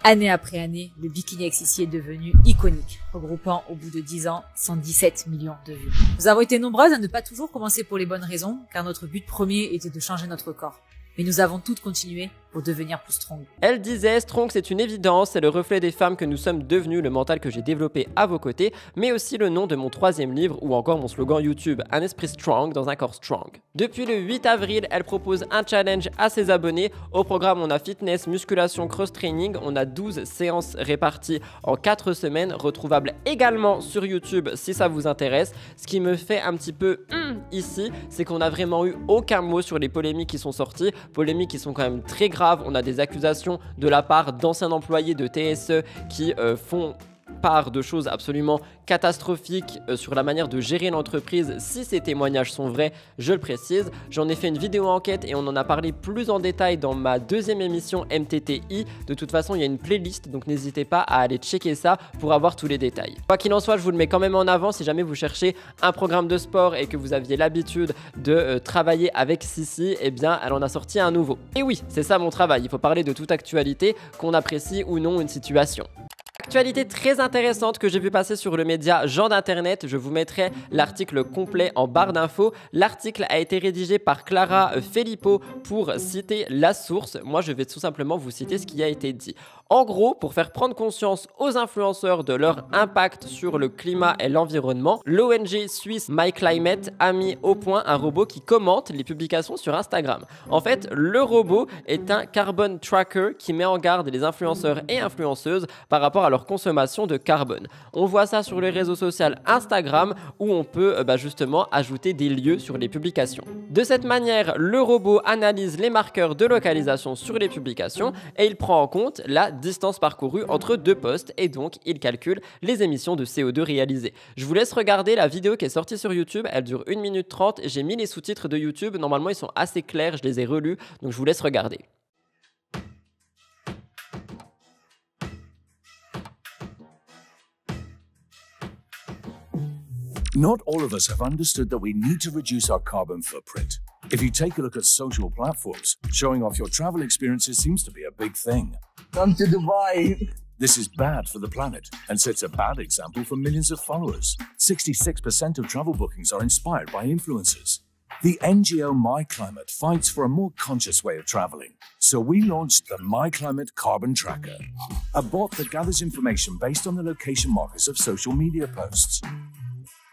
Année après année, le bikini XXI est devenu iconique, regroupant au bout de 10 ans 117 millions de vues. Nous avons été nombreuses à ne pas toujours commencer pour les bonnes raisons, car notre but premier était de changer notre corps. Mais nous avons toutes continué pour devenir plus strong. Elle disait, strong c'est une évidence, c'est le reflet des femmes que nous sommes devenues, le mental que j'ai développé à vos côtés, mais aussi le nom de mon 3e livre ou encore mon slogan YouTube, un esprit strong dans un corps strong. Depuis le 8 avril, elle propose un challenge à ses abonnés. Au programme, on a fitness, musculation, cross-training, on a 12 séances réparties en 4 semaines, retrouvables également sur YouTube si ça vous intéresse. Ce qui me fait un petit peu ici, c'est qu'on n'a vraiment eu aucun mot sur les polémiques qui sont sorties, polémiques qui sont quand même très graves. On a des accusations de la part d'anciens employés de TSE qui font part de choses absolument catastrophiques sur la manière de gérer l'entreprise. Si ces témoignages sont vrais, je le précise. J'en ai fait une vidéo enquête et on en a parlé plus en détail dans ma 2e émission MTTI. De toute façon, il y a une playlist, donc n'hésitez pas à aller checker ça pour avoir tous les détails. Quoi qu'il en soit, je vous le mets quand même en avant si jamais vous cherchez un programme de sport et que vous aviez l'habitude de travailler avec Sissi, eh bien, elle en a sorti un nouveau. Et oui, c'est ça mon travail, il faut parler de toute actualité, qu'on apprécie ou non une situation. Actualité très intéressante que j'ai vu passer sur le média Gens d'Internet, je vous mettrai l'article complet en barre d'infos. L'article a été rédigé par Clara Filippo pour citer la source. Moi, je vais tout simplement vous citer ce qui a été dit. En gros, pour faire prendre conscience aux influenceurs de leur impact sur le climat et l'environnement, l'ONG suisse MyClimate a mis au point un robot qui commente les publications sur Instagram. En fait, le robot est un carbon tracker qui met en garde les influenceurs et influenceuses par rapport à leur consommation de carbone. On voit ça sur les réseaux sociaux Instagram où on peut justement ajouter des lieux sur les publications. De cette manière, le robot analyse les marqueurs de localisation sur les publications et il prend en compte la distance parcourue entre 2 posts et donc il calcule les émissions de CO2 réalisées. Je vous laisse regarder la vidéo qui est sortie sur YouTube, elle dure 1 minute 30, j'ai mis les sous-titres de YouTube, normalement ils sont assez clairs, je les ai relus, donc je vous laisse regarder. Not all of us have understood that we need to reduce our carbon footprint. If you take a look at social platforms, showing off your travel experiences seems to be a big thing. Come to Dubai! This is bad for the planet and sets a bad example for millions of followers. 66% of travel bookings are inspired by influencers. The NGO MyClimate fights for a more conscious way of traveling. So we launched the MyClimate Carbon Tracker, a bot that gathers information based on the location markers of social media posts.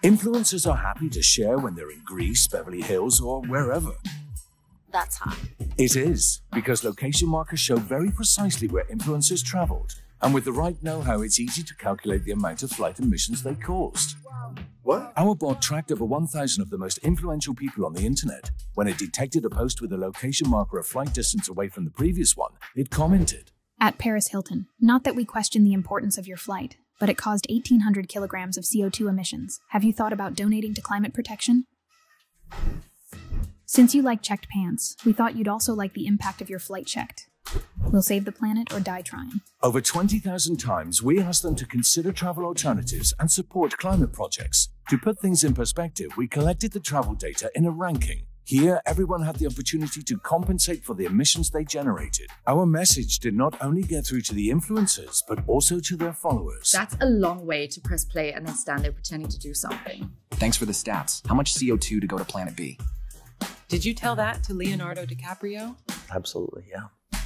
Influencers are happy to share when they're in Greece, Beverly Hills, or wherever. That's hot. It is, because location markers show very precisely where influencers traveled. And with the right know-how, it's easy to calculate the amount of flight emissions they caused. What? Our bot tracked over 1,000 of the most influential people on the internet. When it detected a post with a location marker a flight distance away from the previous one, it commented. At Paris Hilton, not that we question the importance of your flight, but it caused 1,800 kilograms of CO2 emissions. Have you thought about donating to climate protection? Since you like checked pants, we thought you'd also like the impact of your flight checked. We'll save the planet or die trying. Over 20,000 times, we asked them to consider travel alternatives and support climate projects. To put things in perspective, we collected the travel data in a ranking. Here, everyone had the opportunity to compensate for the emissions they generated. Our message did not only get through to the influencers, but also to their followers. That's a long way to press play and then stand there pretending to do something. Thanks for the stats. How much CO2 to go to Planet B? Did you tell that to Leonardo DiCaprio? Absolutely, yeah.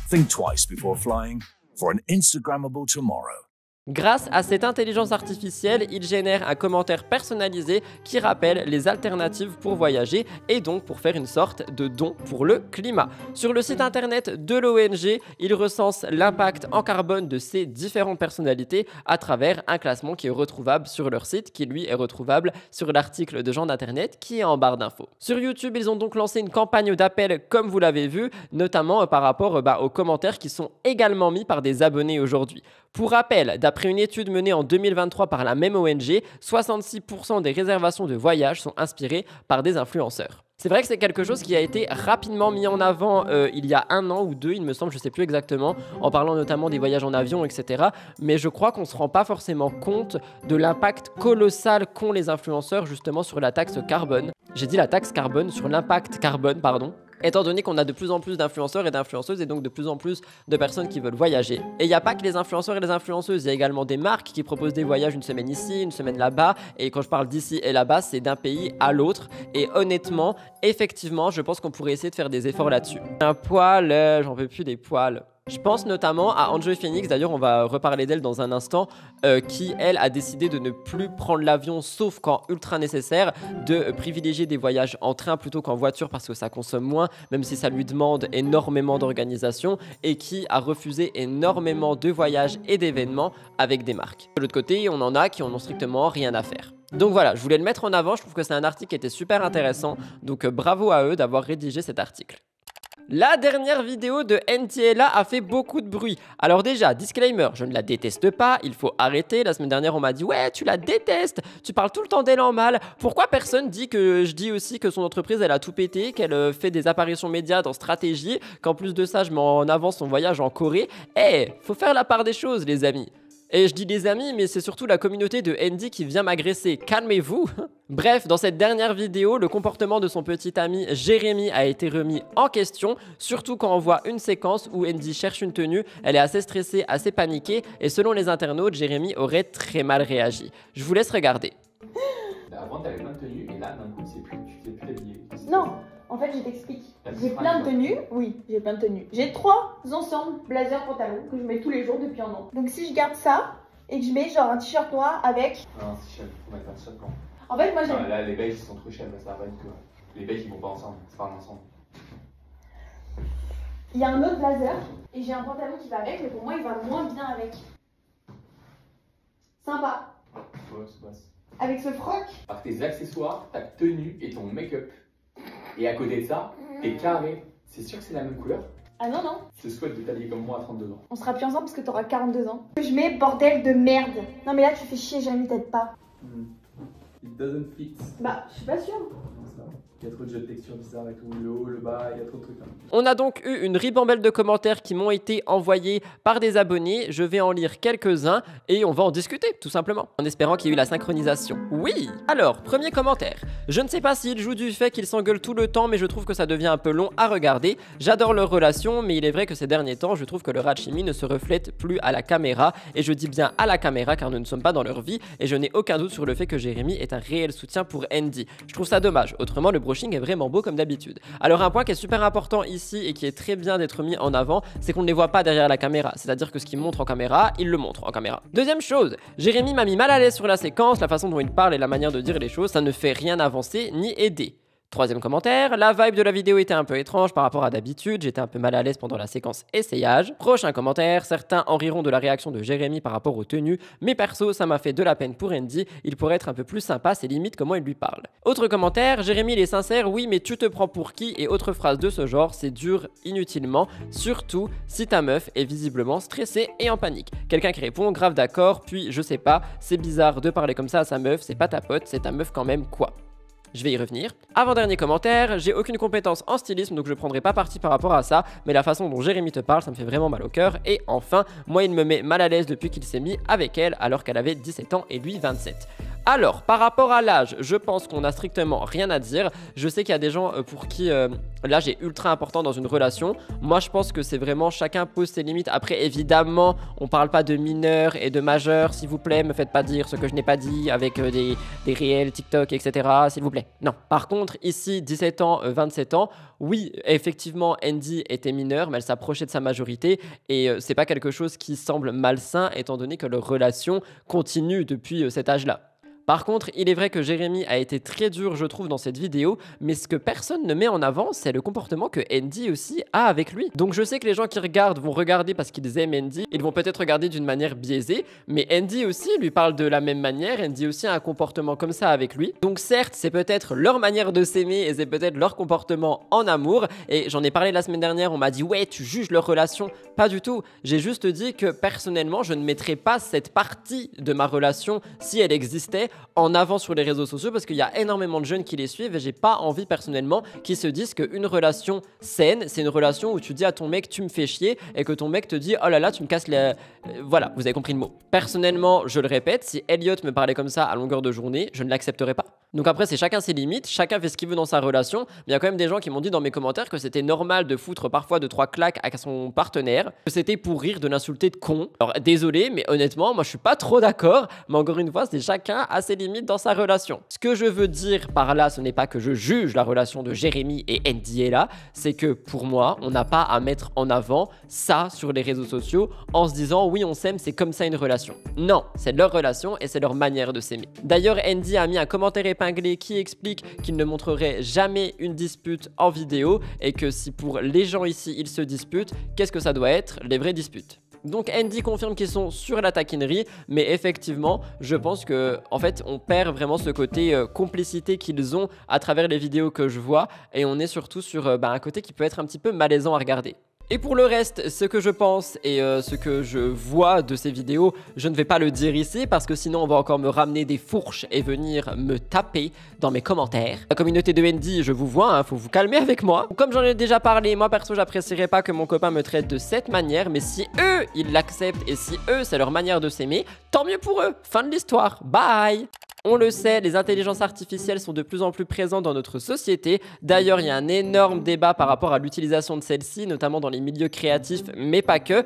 Think twice before flying for an Instagrammable tomorrow. Grâce à cette intelligence artificielle, il génère un commentaire personnalisé qui rappelle les alternatives pour voyager et donc pour faire une sorte de don pour le climat. Sur le site internet de l'ONG, il recense l'impact en carbone de ces différentes personnalités à travers un classement qui est retrouvable sur leur site, qui lui est retrouvable sur l'article de Gens d'Internet qui est en barre d'infos. Sur YouTube, ils ont donc lancé une campagne d'appel comme vous l'avez vu, notamment par rapport aux commentaires qui sont également mis par des abonnés aujourd'hui. Pour rappel, d'après une étude menée en 2023 par la même ONG, 66% des réservations de voyage sont inspirées par des influenceurs. C'est vrai que c'est quelque chose qui a été rapidement mis en avant il y a 1 an ou 2, il me semble, je sais plus exactement, en parlant notamment des voyages en avion, etc. Mais je crois qu'on se rend pas forcément compte de l'impact colossal qu'ont les influenceurs justement sur la taxe carbone. J'ai dit la taxe carbone, sur l'impact carbone, pardon. Étant donné qu'on a de plus en plus d'influenceurs et d'influenceuses et donc de plus en plus de personnes qui veulent voyager. Et il n'y a pas que les influenceurs et les influenceuses, il y a également des marques qui proposent des voyages une semaine ici, une semaine là-bas. Et quand je parle d'ici et là-bas, c'est d'un pays à l'autre. Et honnêtement, effectivement, je pense qu'on pourrait essayer de faire des efforts là-dessus. Un poil, j'en peux plus des poils. Je pense notamment à Enjoy Phoenix, d'ailleurs on va reparler d'elle dans un instant, qui elle a décidé de ne plus prendre l'avion sauf quand ultra nécessaire, de privilégier des voyages en train plutôt qu'en voiture parce que ça consomme moins, même si ça lui demande énormément d'organisation, et qui a refusé énormément de voyages et d'événements avec des marques. De l'autre côté, on en a qui en ont strictement rien à faire. Donc voilà, je voulais le mettre en avant, je trouve que c'est un article qui était super intéressant, donc bravo à eux d'avoir rédigé cet article. La dernière vidéo de NTLA a fait beaucoup de bruit. Alors déjà, disclaimer, je ne la déteste pas, il faut arrêter. La semaine dernière, on m'a dit « Ouais, tu la détestes, tu parles tout le temps d'elle en mal. » Pourquoi personne dit que je dis aussi que son entreprise, elle a tout pété, qu'elle fait des apparitions médias dans Stratégie, qu'en plus de ça, je mets en avant son voyage en Corée. Faut faire la part des choses, les amis. Et je dis les amis, mais c'est surtout la communauté de Andy qui vient m'agresser. Calmez-vous. Bref, dans cette dernière vidéo, le comportement de son petit ami Jérémy a été remis en question, surtout quand on voit une séquence où Andy cherche une tenue, elle est assez stressée, assez paniquée, et selon les internautes, Jérémy aurait très mal réagi. Je vous laisse regarder. Avant, t'avais plein de tenues, et là, d'un coup, tu sais plus t'habiller. Non, en fait, je t'explique. J'ai plein de tenues, oui, j'ai plein de tenues. J'ai 3 ensembles blazer pantalon que je mets tous les jours depuis 1 an. Donc si je garde ça et que je mets genre un t-shirt noir avec... Non, un t-shirt, faut mettre un t-shirt blanc. En fait, moi j'aime... Là, les beiges, ils sont trop chers, mais ça va pas du tout. Les beiges, ils vont pas ensemble, c'est pas un ensemble. Il y a un autre blazer et j'ai un pantalon qui va avec, mais pour moi, il va moins bien avec. Sympa. Ouais, c'est basse. Avec ce froc. Par tes accessoires, ta tenue et ton make-up. Et à côté de ça, t'es carré. C'est sûr que c'est la même couleur? Ah non, non. Je te souhaite de t'habiller comme moi à 32 ans. On sera plus ensemble parce que t'auras 42 ans. Je mets bordel de merde. Non mais là tu fais chier, Jérémy, t'aides pas. It doesn't fit. Bah, je suis pas sûre. Il y a trop de jeux de texture bizarres et tout, le haut, le bas, il y a trop de trucs. On a donc eu une ribambelle de commentaires qui m'ont été envoyés par des abonnés. Je vais en lire quelques-uns et on va en discuter, tout simplement, en espérant qu'il y ait eu la synchronisation. Oui! Alors, premier commentaire. Je ne sais pas s'il joue du fait qu'ils s'engueulent tout le temps, mais je trouve que ça devient un peu long à regarder. J'adore leur relation, mais il est vrai que ces derniers temps, je trouve que leur alchimie ne se reflète plus à la caméra. Et je dis bien à la caméra, car nous ne sommes pas dans leur vie. Et je n'ai aucun doute sur le fait que Jérémy est un réel soutien pour Andy. Je trouve ça dommage. Autrement, le brushing est vraiment beau comme d'habitude. Alors un point qui est super important ici et qui est très bien d'être mis en avant, c'est qu'on ne les voit pas derrière la caméra. C'est-à-dire que ce qu'il montre en caméra, il le montre en caméra. Deuxième chose, Jérémy m'a mis mal à l'aise sur la séquence, la façon dont il parle et la manière de dire les choses, ça ne fait rien avancer ni aider. Troisième commentaire, la vibe de la vidéo était un peu étrange par rapport à d'habitude, j'étais un peu mal à l'aise pendant la séquence essayage. Prochain commentaire, certains en riront de la réaction de Jérémy par rapport aux tenues, mais perso ça m'a fait de la peine pour Andy, il pourrait être un peu plus sympa, c'est limite comment il lui parle. Autre commentaire, Jérémy il est sincère, oui mais tu te prends pour qui? Et autre phrase de ce genre, c'est dur inutilement, surtout si ta meuf est visiblement stressée et en panique. Quelqu'un qui répond, grave d'accord, puis je sais pas, c'est bizarre de parler comme ça à sa meuf, c'est pas ta pote, c'est ta meuf quand même quoi. Je vais y revenir. Avant-dernier commentaire, j'ai aucune compétence en stylisme donc je prendrai pas parti par rapport à ça, mais la façon dont Jérémy te parle, ça me fait vraiment mal au cœur. Et enfin, moi il me met mal à l'aise depuis qu'il s'est mis avec elle alors qu'elle avait 17 ans et lui 27. Alors, par rapport à l'âge, je pense qu'on a strictement rien à dire. Je sais qu'il y a des gens pour qui l'âge est ultra important dans une relation. Moi, je pense que c'est vraiment chacun pose ses limites. Après, évidemment, on parle pas de mineurs et de majeurs. S'il vous plaît, me faites pas dire ce que je n'ai pas dit avec des réels, TikTok, etc. S'il vous plaît. Non. Par contre, ici, 17 ans, 27 ans, oui, effectivement, Andy était mineure, mais elle s'approchait de sa majorité. Et c'est pas quelque chose qui semble malsain, étant donné que leur relation continue depuis cet âge-là. Par contre, il est vrai que Jérémy a été très dur, je trouve, dans cette vidéo, mais ce que personne ne met en avant, c'est le comportement que Andy aussi a avec lui. Donc je sais que les gens qui regardent vont regarder parce qu'ils aiment Andy, ils vont peut-être regarder d'une manière biaisée, mais Andy aussi lui parle de la même manière, Andy aussi a un comportement comme ça avec lui. Donc certes, c'est peut-être leur manière de s'aimer et c'est peut-être leur comportement en amour, et j'en ai parlé la semaine dernière, on m'a dit « Ouais, tu juges leur relation ». Pas du tout, j'ai juste dit que personnellement, je ne mettrais pas cette partie de ma relation, si elle existait, très en avant sur les réseaux sociaux parce qu'il y a énormément de jeunes qui les suivent et j'ai pas envie personnellement qu'ils se disent qu'une relation saine, c'est une relation où tu dis à ton mec tu me fais chier et que ton mec te dit oh là là tu me casses les... Voilà, vous avez compris le mot. Personnellement, je le répète, si Elliot me parlait comme ça à longueur de journée, je ne l'accepterais pas. Donc après, c'est chacun ses limites, chacun fait ce qu'il veut dans sa relation. Mais il y a quand même des gens qui m'ont dit dans mes commentaires que c'était normal de foutre parfois 2-3 claques à son partenaire, que c'était pour rire de l'insulter de con. Alors désolé, mais honnêtement, moi je suis pas trop d'accord. Mais encore une fois, c'est chacun à ses limites dans sa relation. Ce que je veux dire par là, ce n'est pas que je juge la relation de Jérémy et Andy là, c'est que pour moi, on n'a pas à mettre en avant ça sur les réseaux sociaux en se disant oui on s'aime, c'est comme ça une relation. Non, c'est leur relation et c'est leur manière de s'aimer. D'ailleurs, Andy a mis un commentaire épinglé qui explique qu'il ne montrerait jamais une dispute en vidéo et que si pour les gens ici ils se disputent, qu'est-ce que ça doit être? Les vraies disputes. Donc Andy confirme qu'ils sont sur la taquinerie, mais effectivement, je pense que en fait, on perd vraiment ce côté complicité qu'ils ont à travers les vidéos que je vois, et on est surtout sur un côté qui peut être un petit peu malaisant à regarder. Et pour le reste, ce que je pense et ce que je vois de ces vidéos, je ne vais pas le dire ici parce que sinon on va encore me ramener des fourches et venir me taper dans mes commentaires. La communauté de Andy, je vous vois, hein, faut vous calmer avec moi. Comme j'en ai déjà parlé, moi perso j'apprécierais pas que mon copain me traite de cette manière, mais si eux ils l'acceptent et si eux c'est leur manière de s'aimer, tant mieux pour eux. Fin de l'histoire. Bye. On le sait, les intelligences artificielles sont de plus en plus présentes dans notre société. D'ailleurs, il y a un énorme débat par rapport à l'utilisation de celles-ci, notamment dans les milieux créatifs, mais pas que.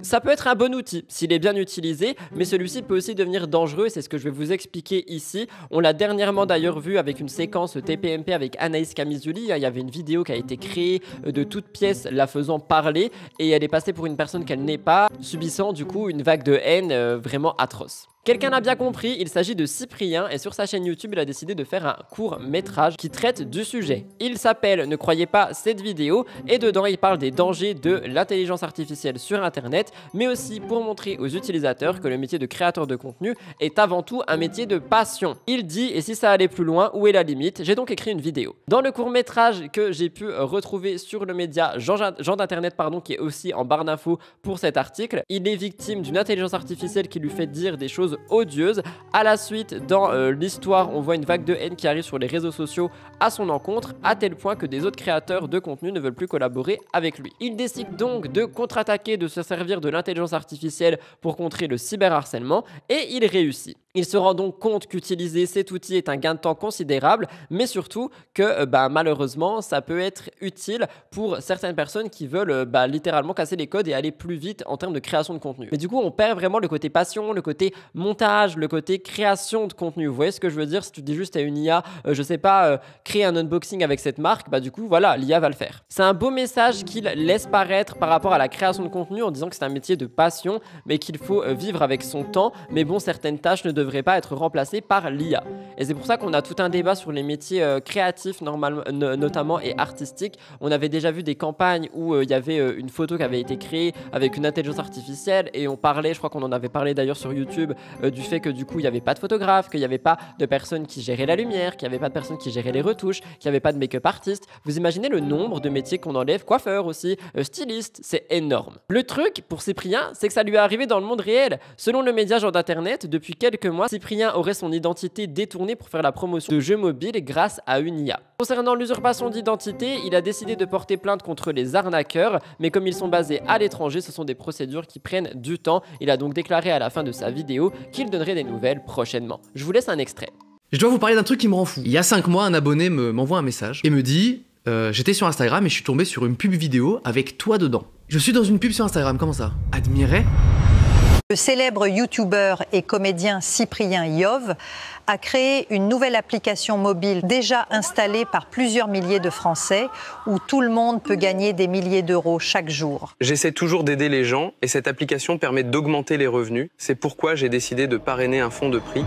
Ça peut être un bon outil s'il est bien utilisé, mais celui-ci peut aussi devenir dangereux, et c'est ce que je vais vous expliquer ici. On l'a dernièrement d'ailleurs vu avec une séquence TPMP avec Anaïs Camizuli. Il y avait une vidéo qui a été créée de toutes pièces la faisant parler, et elle est passée pour une personne qu'elle n'est pas, subissant du coup une vague de haine vraiment atroce. Quelqu'un l'a bien compris, il s'agit de Cyprien et sur sa chaîne YouTube, il a décidé de faire un court métrage qui traite du sujet. Il s'appelle Ne croyez pas cette vidéo et dedans il parle des dangers de l'intelligence artificielle sur internet, mais aussi pour montrer aux utilisateurs que le métier de créateur de contenu est avant tout un métier de passion. Il dit et si ça allait plus loin, où est la limite? J'ai donc écrit une vidéo. Dans le court métrage que j'ai pu retrouver sur le média Jean d'Internet qui est aussi en barre d'infos pour cet article, il est victime d'une intelligence artificielle qui lui fait dire des choses odieuse. À la suite, dans l'histoire, on voit une vague de haine qui arrive sur les réseaux sociaux à son encontre, à tel point que des autres créateurs de contenu ne veulent plus collaborer avec lui. Il décide donc de contre-attaquer, de se servir de l'intelligence artificielle pour contrer le cyberharcèlement, et il réussit. Il se rend donc compte qu'utiliser cet outil est un gain de temps considérable, mais surtout que malheureusement, ça peut être utile pour certaines personnes qui veulent littéralement casser les codes et aller plus vite en termes de création de contenu. Mais du coup, on perd vraiment le côté passion, le côté montage, le côté création de contenu. Vous voyez ce que je veux dire? Si tu dis juste à une IA, je sais pas, créer un unboxing avec cette marque, du coup, voilà, l'IA va le faire. C'est un beau message qu'il laisse paraître par rapport à la création de contenu en disant que c'est un métier de passion, mais qu'il faut vivre avec son temps. Mais bon, certaines tâches ne devraient pas être remplacées par l'IA. Et c'est pour ça qu'on a tout un débat sur les métiers créatifs notamment et artistiques. On avait déjà vu des campagnes où il y avait une photo qui avait été créée avec une intelligence artificielle et on parlait, je crois qu'on en avait parlé d'ailleurs sur YouTube, du fait que du coup il n'y avait pas de photographe, qu'il n'y avait pas de personnes qui géraient la lumière, qu'il n'y avait pas de personnes qui géraient les retouches, qu'il n'y avait pas de make-up artiste. Vous imaginez le nombre de métiers qu'on enlève? Coiffeur aussi, styliste, c'est énorme. Le truc pour Cyprien, c'est que ça lui est arrivé dans le monde réel. Selon le média Genre d'Internet, depuis quelques mois, Cyprien aurait son identité détournée pour faire la promotion de jeux mobiles grâce à une IA. Concernant l'usurpation d'identité, il a décidé de porter plainte contre les arnaqueurs, mais comme ils sont basés à l'étranger, ce sont des procédures qui prennent du temps. Il a donc déclaré à la fin de sa vidéo qu'il donnerait des nouvelles prochainement. Je vous laisse un extrait. Je dois vous parler d'un truc qui me rend fou. Il y a 5 mois, un abonné m'envoie un message et me dit j'étais sur Instagram et je suis tombé sur une pub vidéo avec toi dedans. Je suis dans une pub sur Instagram, comment ça? Admirez? Le célèbre youtubeur et comédien Cyprien Yov a créé une nouvelle application mobile déjà installée par plusieurs milliers de Français où tout le monde peut gagner des milliers d'euros chaque jour. J'essaie toujours d'aider les gens et cette application permet d'augmenter les revenus. C'est pourquoi j'ai décidé de parrainer un fonds de prix.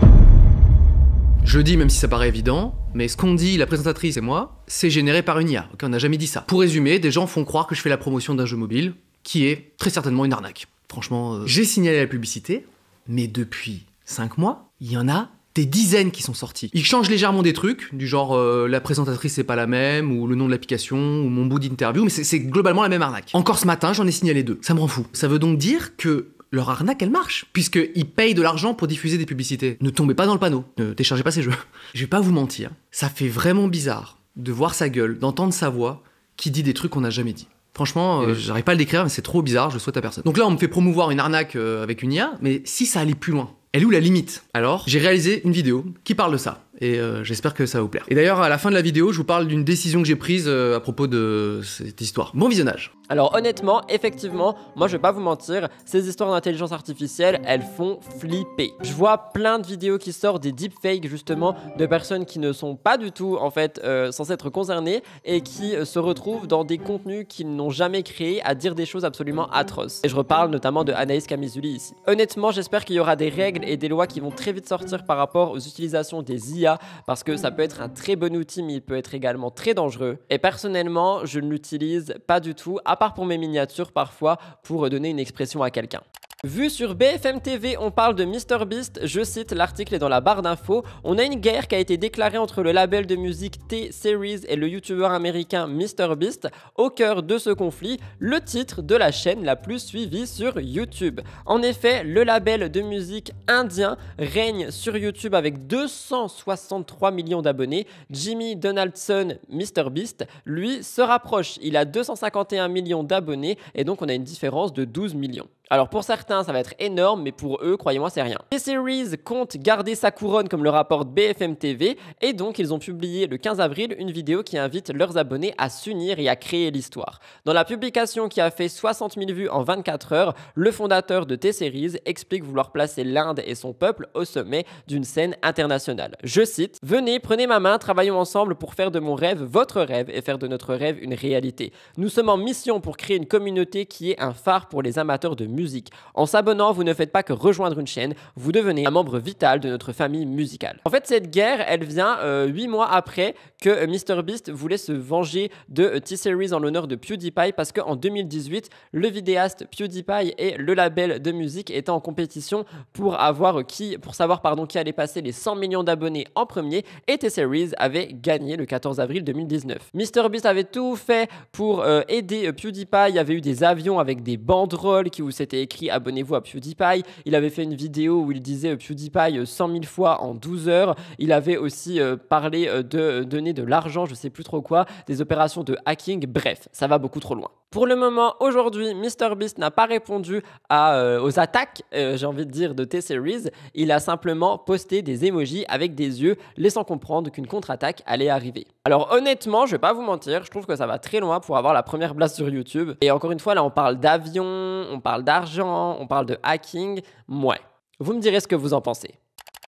Je dis, même si ça paraît évident, mais ce qu'on dit, la présentatrice et moi, c'est généré par une IA. Ok, on n'a jamais dit ça. Pour résumer, des gens font croire que je fais la promotion d'un jeu mobile, qui est très certainement une arnaque. Franchement, j'ai signalé la publicité, mais depuis 5 mois, il y en a des dizaines qui sont sortis. Ils changent légèrement des trucs, du genre la présentatrice c'est pas la même, ou le nom de l'application, ou mon bout d'interview, mais c'est globalement la même arnaque. Encore ce matin, j'en ai signalé 2. Ça me rend fou. Ça veut donc dire que leur arnaque, elle marche, puisqu'ils payent de l'argent pour diffuser des publicités. Ne tombez pas dans le panneau, ne téléchargez pas ces jeux. Je vais pas vous mentir, ça fait vraiment bizarre de voir sa gueule, d'entendre sa voix, qui dit des trucs qu'on n'a jamais dit. Franchement, j'arrive pas à le décrire, mais c'est trop bizarre, je le souhaite à personne. Donc là, on me fait promouvoir une arnaque avec une IA, mais si ça allait plus loin, elle est où la limite? Alors, j'ai réalisé une vidéo qui parle de ça. Et j'espère que ça va vous plaire. Et d'ailleurs, à la fin de la vidéo, je vous parle d'une décision que j'ai prise à propos de cette histoire. Bon visionnage. Alors honnêtement, effectivement, moi je vais pas vous mentir, ces histoires d'intelligence artificielle, elles font flipper. Je vois plein de vidéos qui sortent des deepfakes justement de personnes qui ne sont pas du tout en fait censées être concernées et qui se retrouvent dans des contenus qu'ils n'ont jamais créés à dire des choses absolument atroces. Et je reparle notamment de Anaïs Camizuli ici. Honnêtement, j'espère qu'il y aura des règles et des lois qui vont très vite sortir par rapport aux utilisations des IA parce que ça peut être un très bon outil mais il peut être également très dangereux. Et personnellement, je ne l'utilise pas du tout, à part pour mes miniatures parfois, pour donner une expression à quelqu'un. Vu sur BFM TV, on parle de MrBeast, je cite, l'article est dans la barre d'infos. On a une guerre qui a été déclarée entre le label de musique T-Series et le youtubeur américain MrBeast. Au cœur de ce conflit, le titre de la chaîne la plus suivie sur YouTube. En effet, le label de musique indien règne sur YouTube avec 263 millions d'abonnés. Jimmy Donaldson, MrBeast, lui, se rapproche. Il a 251 millions d'abonnés et donc on a une différence de 12 millions. Alors pour certains ça va être énorme, mais pour eux, croyez-moi, c'est rien. T-Series compte garder sa couronne comme le rapporte BFM TV et donc ils ont publié le 15 avril une vidéo qui invite leurs abonnés à s'unir et à créer l'histoire. Dans la publication qui a fait 60 000 vues en 24 heures, le fondateur de T-Series explique vouloir placer l'Inde et son peuple au sommet d'une scène internationale. Je cite, « Venez, prenez ma main, travaillons ensemble pour faire de mon rêve votre rêve et faire de notre rêve une réalité. Nous sommes en mission pour créer une communauté qui est un phare pour les amateurs de musique. En s'abonnant, vous ne faites pas que rejoindre une chaîne, vous devenez un membre vital de notre famille musicale. » En fait, cette guerre, elle vient 8 mois après que MrBeast voulait se venger de T-Series en l'honneur de PewDiePie parce qu'en 2018, le vidéaste PewDiePie et le label de musique étaient en compétition pour savoir qui allait passer les 100 millions d'abonnés en premier et T-Series avait gagné le 14 avril 2019. MrBeast avait tout fait pour aider PewDiePie, il y avait eu des avions avec des banderoles où c'était écrit « Abonnez-vous à PewDiePie ». Il avait fait une vidéo où il disait PewDiePie 100 000 fois en 12 heures. Il avait aussi parlé de donner de l'argent, je sais plus trop quoi, des opérations de hacking. Bref, ça va beaucoup trop loin. Pour le moment, aujourd'hui, MrBeast n'a pas répondu aux attaques, j'ai envie de dire, de T-Series. Il a simplement posté des emojis avec des yeux, laissant comprendre qu'une contre-attaque allait arriver. Alors honnêtement, je vais pas vous mentir, je trouve que ça va très loin pour avoir la première place sur YouTube. Et encore une fois, là, on parle d'avion, on parle d'argent, on parle de hacking. Ouais. Vous me direz ce que vous en pensez.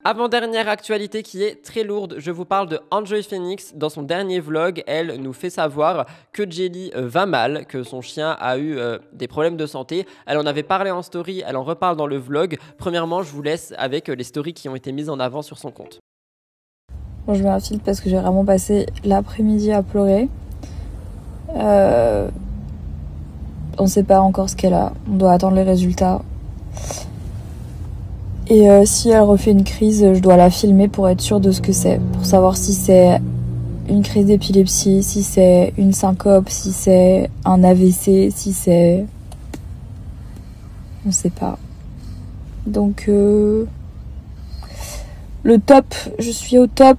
Avant-dernière actualité qui est très lourde, je vous parle de Enjoy Phoenix. Dans son dernier vlog, elle nous fait savoir que Jelly va mal, que son chien a eu des problèmes de santé. Elle en avait parlé en story, elle en reparle dans le vlog. Premièrement, je vous laisse avec les stories qui ont été mises en avant sur son compte. Bon, je mets un filtre parce que j'ai vraiment passé l'après-midi à pleurer. On sait pas encore ce qu'elle a, on doit attendre les résultats. Et si elle refait une crise, je dois la filmer pour être sûre de ce que c'est, pour savoir si c'est une crise d'épilepsie, si c'est une syncope, si c'est un AVC, si c'est... On sait pas. Donc le top, je suis au top.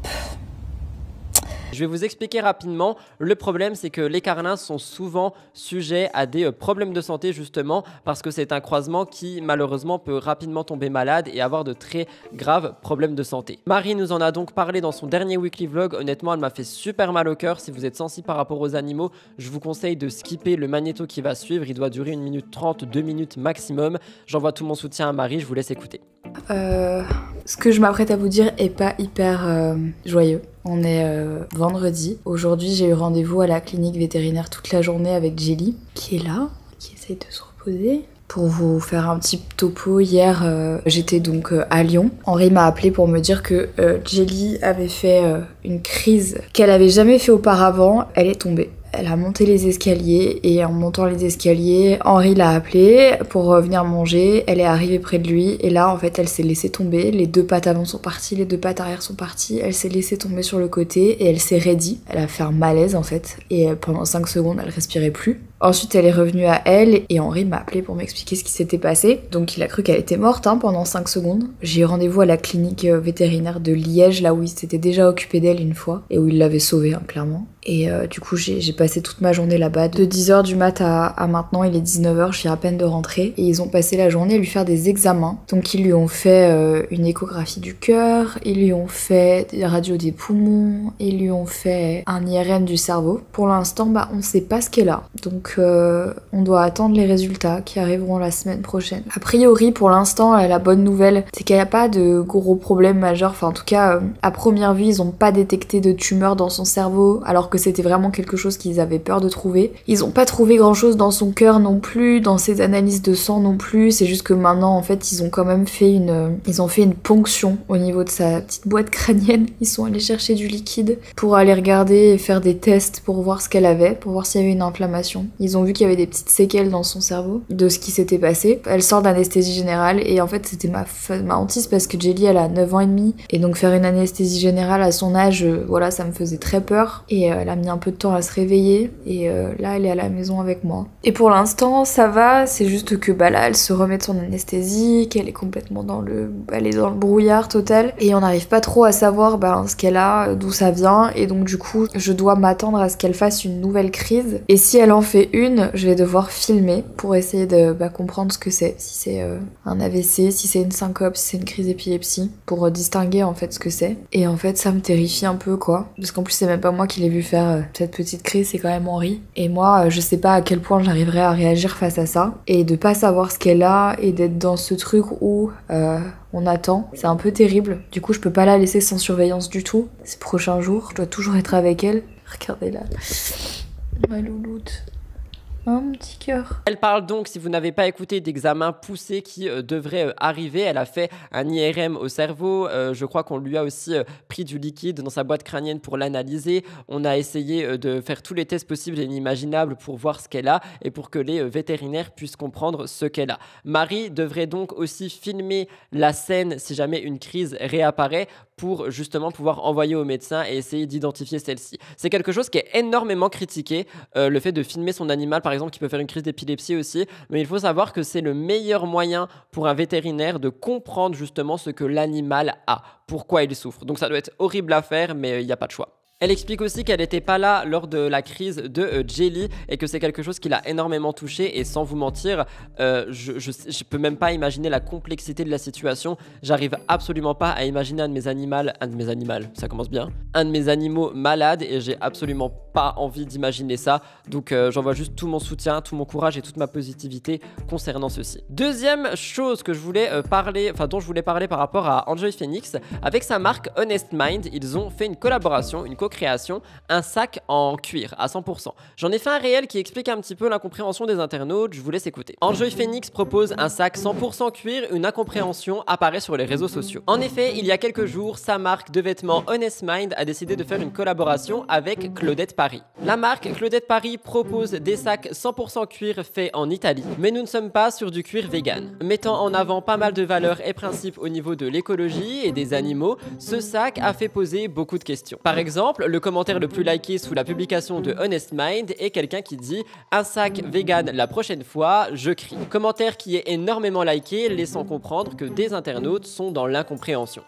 Je vais vous expliquer rapidement. Le problème, c'est que les carlins sont souvent sujets à des problèmes de santé justement parce que c'est un croisement qui malheureusement peut rapidement tomber malade et avoir de très graves problèmes de santé. Marie nous en a donc parlé dans son dernier weekly vlog. Honnêtement, elle m'a fait super mal au cœur. Si vous êtes sensible par rapport aux animaux, je vous conseille de skipper le magnéto qui va suivre. Il doit durer 1 minute 30, 2 minutes maximum. J'envoie tout mon soutien à Marie, je vous laisse écouter. Ce que je m'apprête à vous dire est pas hyper joyeux. On est vendredi. Aujourd'hui, j'ai eu rendez-vous à la clinique vétérinaire toute la journée avec Jelly, qui est là, qui essaye de se reposer. Pour vous faire un petit topo, hier, j'étais donc à Lyon. Henri m'a appelé pour me dire que Jelly avait fait une crise qu'elle avait jamais fait auparavant. Elle est tombée. Elle a monté les escaliers et en montant les escaliers, Henri l'a appelée pour venir manger. Elle est arrivée près de lui et là en fait elle s'est laissée tomber. Les 2 pattes avant sont parties, les 2 pattes arrière sont parties. Elle s'est laissée tomber sur le côté et elle s'est raidie. Elle a fait un malaise en fait et pendant 5 secondes elle respirait plus. Ensuite elle est revenue à elle et Henri m'a appelé pour m'expliquer ce qui s'était passé. Donc il a cru qu'elle était morte pendant 5 secondes. J'ai rendez-vous à la clinique vétérinaire de Liège, là où il s'était déjà occupé d'elle une fois et où il l'avait sauvée clairement. Et du coup j'ai passé toute ma journée là-bas, de 10h du mat à maintenant, il est 19h, je viens à peine de rentrer. Et ils ont passé la journée à lui faire des examens. Donc ils lui ont fait une échographie du cœur, ils lui ont fait des radios des poumons, ils lui ont fait un IRM du cerveau. Pour l'instant, on sait pas ce qu'elle a. Donc on doit attendre les résultats qui arriveront la semaine prochaine. A priori, pour l'instant, la bonne nouvelle, c'est qu'il n'y a pas de gros problèmes majeurs. Enfin, en tout cas, à première vue, ils n'ont pas détecté de tumeur dans son cerveau, alors que c'était vraiment quelque chose qu'ils avaient peur de trouver. Ils n'ont pas trouvé grand chose dans son cœur non plus, dans ses analyses de sang non plus. C'est juste que maintenant, en fait, ils ont quand même fait une ponction au niveau de sa petite boîte crânienne. Ils sont allés chercher du liquide pour aller regarder et faire des tests pour voir ce qu'elle avait, pour voir s'il y avait une inflammation. Ils ont vu qu'il y avait des petites séquelles dans son cerveau de ce qui s'était passé. Elle sort d'anesthésie générale et en fait c'était ma hantise parce que Jelly elle a 9 ans et demi et donc faire une anesthésie générale à son âge, voilà, ça me faisait très peur et elle a mis un peu de temps à se réveiller et là elle est à la maison avec moi. Et pour l'instant ça va, c'est juste que là elle se remet de son anesthésie, qu'elle est complètement elle est dans le brouillard total et on n'arrive pas trop à savoir ce qu'elle a, d'où ça vient et donc du coup je dois m'attendre à ce qu'elle fasse une nouvelle crise et si elle en fait une, je vais devoir filmer pour essayer de comprendre ce que c'est, si c'est un AVC, si c'est une syncope, si c'est une crise d'épilepsie, pour distinguer en fait ce que c'est. Et en fait ça me terrifie un peu parce qu'en plus c'est même pas moi qui l'ai vu faire cette petite crise, c'est quand même Henri. Et moi je sais pas à quel point j'arriverai à réagir face à ça et de pas savoir ce qu'elle a et d'être dans ce truc où on attend, c'est un peu terrible. Du coup je peux pas la laisser sans surveillance du tout ces prochains jours, je dois toujours être avec elle. Regardez là, ma louloute. Un petit cœur. Elle parle donc, si vous n'avez pas écouté, d'examens poussés qui devraient arriver. Elle a fait un IRM au cerveau. Je crois qu'on lui a aussi pris du liquide dans sa boîte crânienne pour l'analyser. On a essayé de faire tous les tests possibles et inimaginables pour voir ce qu'elle a et pour que les vétérinaires puissent comprendre ce qu'elle a. Marie devrait donc aussi filmer la scène si jamais une crise réapparaît pour justement pouvoir envoyer au médecin et essayer d'identifier celle-ci. C'est quelque chose qui est énormément critiqué, le fait de filmer son animal par exemple qui peut faire une crise d'épilepsie aussi, mais il faut savoir que c'est le meilleur moyen pour un vétérinaire de comprendre justement ce que l'animal a, pourquoi il souffre. Donc ça doit être horrible à faire, mais il n'y a pas de choix. Elle explique aussi qu'elle n'était pas là lors de la crise de Jelly et que c'est quelque chose qui l'a énormément touchée et sans vous mentir, je peux même pas imaginer la complexité de la situation. J'arrive absolument pas à imaginer un de mes animaux malades et j'ai absolument pas envie d'imaginer ça. Donc j'envoie juste tout mon soutien, tout mon courage et toute ma positivité concernant ceci. Deuxième chose que je voulais dont je voulais parler par rapport à Enjoy Phoenix, avec sa marque Honest Mind, ils ont fait une collaboration, une co-création, un sac en cuir à 100%. J'en ai fait un réel qui explique un petit peu l'incompréhension des internautes, je vous laisse écouter. Enjoy Phoenix propose un sac 100% cuir, une incompréhension apparaît sur les réseaux sociaux. En effet, il y a quelques jours, sa marque de vêtements Honest Mind a décidé de faire une collaboration avec Claudette Paris. La marque Claudette Paris propose des sacs 100% cuir faits en Italie, mais nous ne sommes pas sur du cuir vegan. Mettant en avant pas mal de valeurs et principes au niveau de l'écologie et des animaux, ce sac a fait poser beaucoup de questions. Par exemple, le commentaire le plus liké sous la publication de Honest Mind est quelqu'un qui dit « Un sac vegan la prochaine fois, je crie ». Commentaire qui est énormément liké, laissant comprendre que des internautes sont dans l'incompréhension.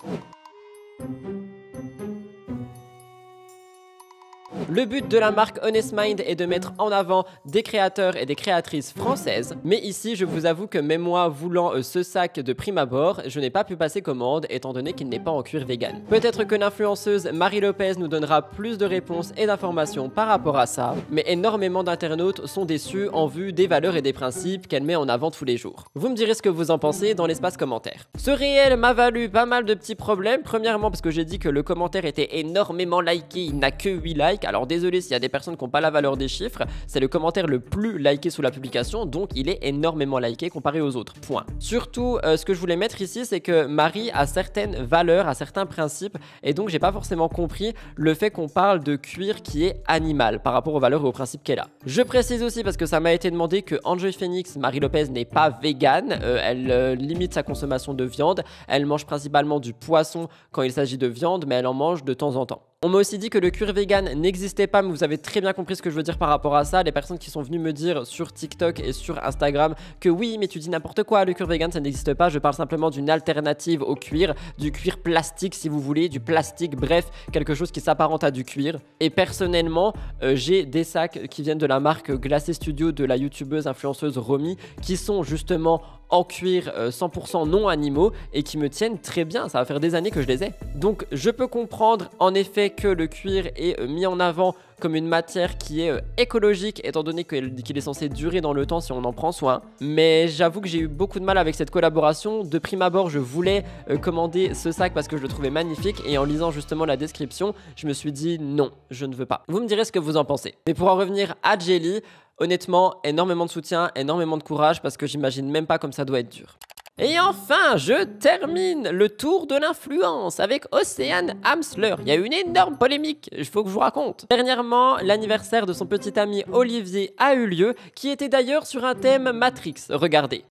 Le but de la marque Honest Mind est de mettre en avant des créateurs et des créatrices françaises, mais ici je vous avoue que même moi voulant ce sac de prime abord, je n'ai pas pu passer commande étant donné qu'il n'est pas en cuir vegan. Peut-être que l'influenceuse Marie Lopez nous donnera plus de réponses et d'informations par rapport à ça, mais énormément d'internautes sont déçus en vue des valeurs et des principes qu'elle met en avant tous les jours. Vous me direz ce que vous en pensez dans l'espace commentaire. Ce réel m'a valu pas mal de petits problèmes, premièrement parce que j'ai dit que le commentaire était énormément liké, il n'a que 8 likes, alors désolé s'il y a des personnes qui n'ont pas la valeur des chiffres, c'est le commentaire le plus liké sous la publication, donc il est énormément liké comparé aux autres, point. Surtout, ce que je voulais mettre ici, c'est que Marie a certaines valeurs, a certains principes, et donc j'ai pas forcément compris le fait qu'on parle de cuir qui est animal par rapport aux valeurs et aux principes qu'elle a. Je précise aussi, parce que ça m'a été demandé, que Enjoy Phoenix, Marie Lopez, n'est pas végane, elle limite sa consommation de viande, elle mange principalement du poisson quand il s'agit de viande, mais elle en mange de temps en temps. On m'a aussi dit que le cuir vegan n'existait pas, mais vous avez très bien compris ce que je veux dire par rapport à ça. Les personnes qui sont venues me dire sur TikTok et sur Instagram que oui, mais tu dis n'importe quoi, le cuir vegan ça n'existe pas. Je parle simplement d'une alternative au cuir, du cuir plastique si vous voulez, du plastique, bref, quelque chose qui s'apparente à du cuir. Et personnellement, j'ai des sacs qui viennent de la marque Glacé Studio de la youtubeuse influenceuse Romy qui sont justement en cuir 100% non animaux et qui me tiennent très bien. Ça va faire des années que je les ai. Donc je peux comprendre en effet que le cuir est mis en avant comme une matière qui est écologique étant donné qu'il est censé durer dans le temps si on en prend soin. Mais j'avoue que j'ai eu beaucoup de mal avec cette collaboration. De prime abord, je voulais commander ce sac parce que je le trouvais magnifique et en lisant justement la description, je me suis dit non, je ne veux pas. Vous me direz ce que vous en pensez. Mais pour en revenir à Jelly, honnêtement, énormément de soutien, énormément de courage parce que j'imagine même pas comme ça doit être dur. Et enfin, je termine le tour de l'influence avec Océane Hamsler. Il y a eu une énorme polémique, il faut que je vous raconte. Dernièrement, l'anniversaire de son petit ami Olivier a eu lieu, qui était d'ailleurs sur un thème Matrix. Regardez.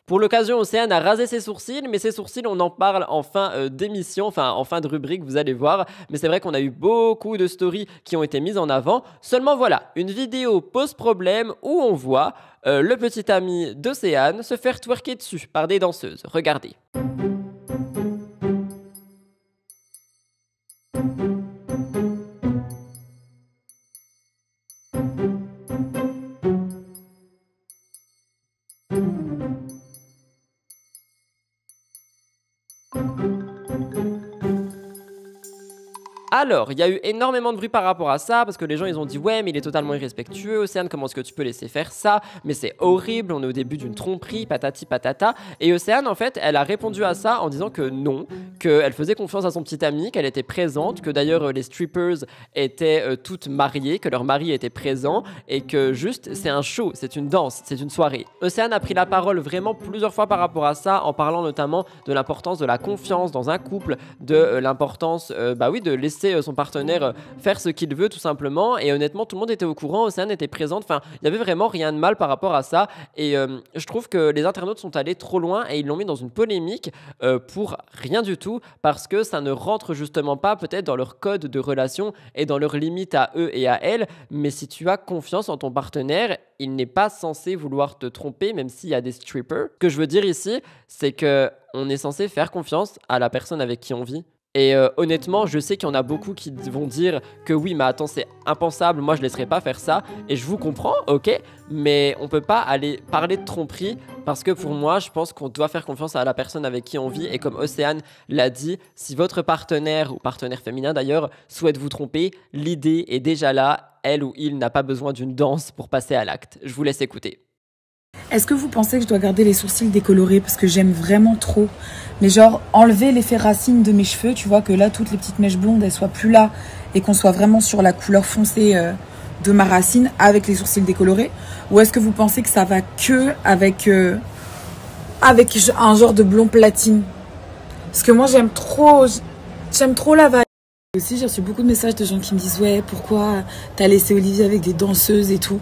Pour l'occasion, Océane a rasé ses sourcils, mais ses sourcils, on en parle en fin d'émission, enfin en fin de rubrique, vous allez voir. Mais c'est vrai qu'on a eu beaucoup de stories qui ont été mises en avant. Seulement voilà, une vidéo pose problème où on voit le petit ami d'Océane se faire twerker dessus par des danseuses. Regardez. Alors, il y a eu énormément de bruit par rapport à ça, parce que les gens ils ont dit ouais mais il est totalement irrespectueux, Océane comment est-ce que tu peux laisser faire ça, mais c'est horrible, on est au début d'une tromperie, patati patata. Et Océane en fait, elle a répondu à ça en disant que non, qu'elle faisait confiance à son petit ami, qu'elle était présente, que d'ailleurs les strippers étaient toutes mariées, que leur mari était présent, et que juste c'est un show, c'est une danse, c'est une soirée. Océane a pris la parole vraiment plusieurs fois par rapport à ça, en parlant notamment de l'importance de la confiance dans un couple, de l'importance de laisser son partenaire faire ce qu'il veut tout simplement. Et honnêtement tout le monde était au courant, Océane était présente, enfin il n'y avait vraiment rien de mal par rapport à ça. Et je trouve que les internautes sont allés trop loin et ils l'ont mis dans une polémique pour rien du tout, parce que ça ne rentre justement pas peut-être dans leur code de relation et dans leurs limites à eux et à elles. Mais si tu as confiance en ton partenaire, il n'est pas censé vouloir te tromper, même s'il y a des strippers. Ce que je veux dire ici, c'est que on est censé faire confiance à la personne avec qui on vit. Et honnêtement, je sais qu'il y en a beaucoup qui vont dire que oui, mais attends, c'est impensable, moi je laisserai pas faire ça. Et je vous comprends, ok, mais on peut pas aller parler de tromperie, parce que pour moi, je pense qu'on doit faire confiance à la personne avec qui on vit. Et comme Océane l'a dit, si votre partenaire, ou partenaire féminin d'ailleurs, souhaite vous tromper, l'idée est déjà là, elle ou il n'a pas besoin d'une danse pour passer à l'acte. Je vous laisse écouter. Est-ce que vous pensez que je dois garder les sourcils décolorés parce que j'aime vraiment trop, mais genre enlever l'effet racine de mes cheveux, tu vois, que là toutes les petites mèches blondes elles soient plus là et qu'on soit vraiment sur la couleur foncée de ma racine avec les sourcils décolorés, ou est-ce que vous pensez que ça va que avec un genre de blond platine? Parce que moi j'aime trop la vibe. Aussi j'ai reçu beaucoup de messages de gens qui me disent ouais pourquoi t'as laissé Olivier avec des danseuses et tout.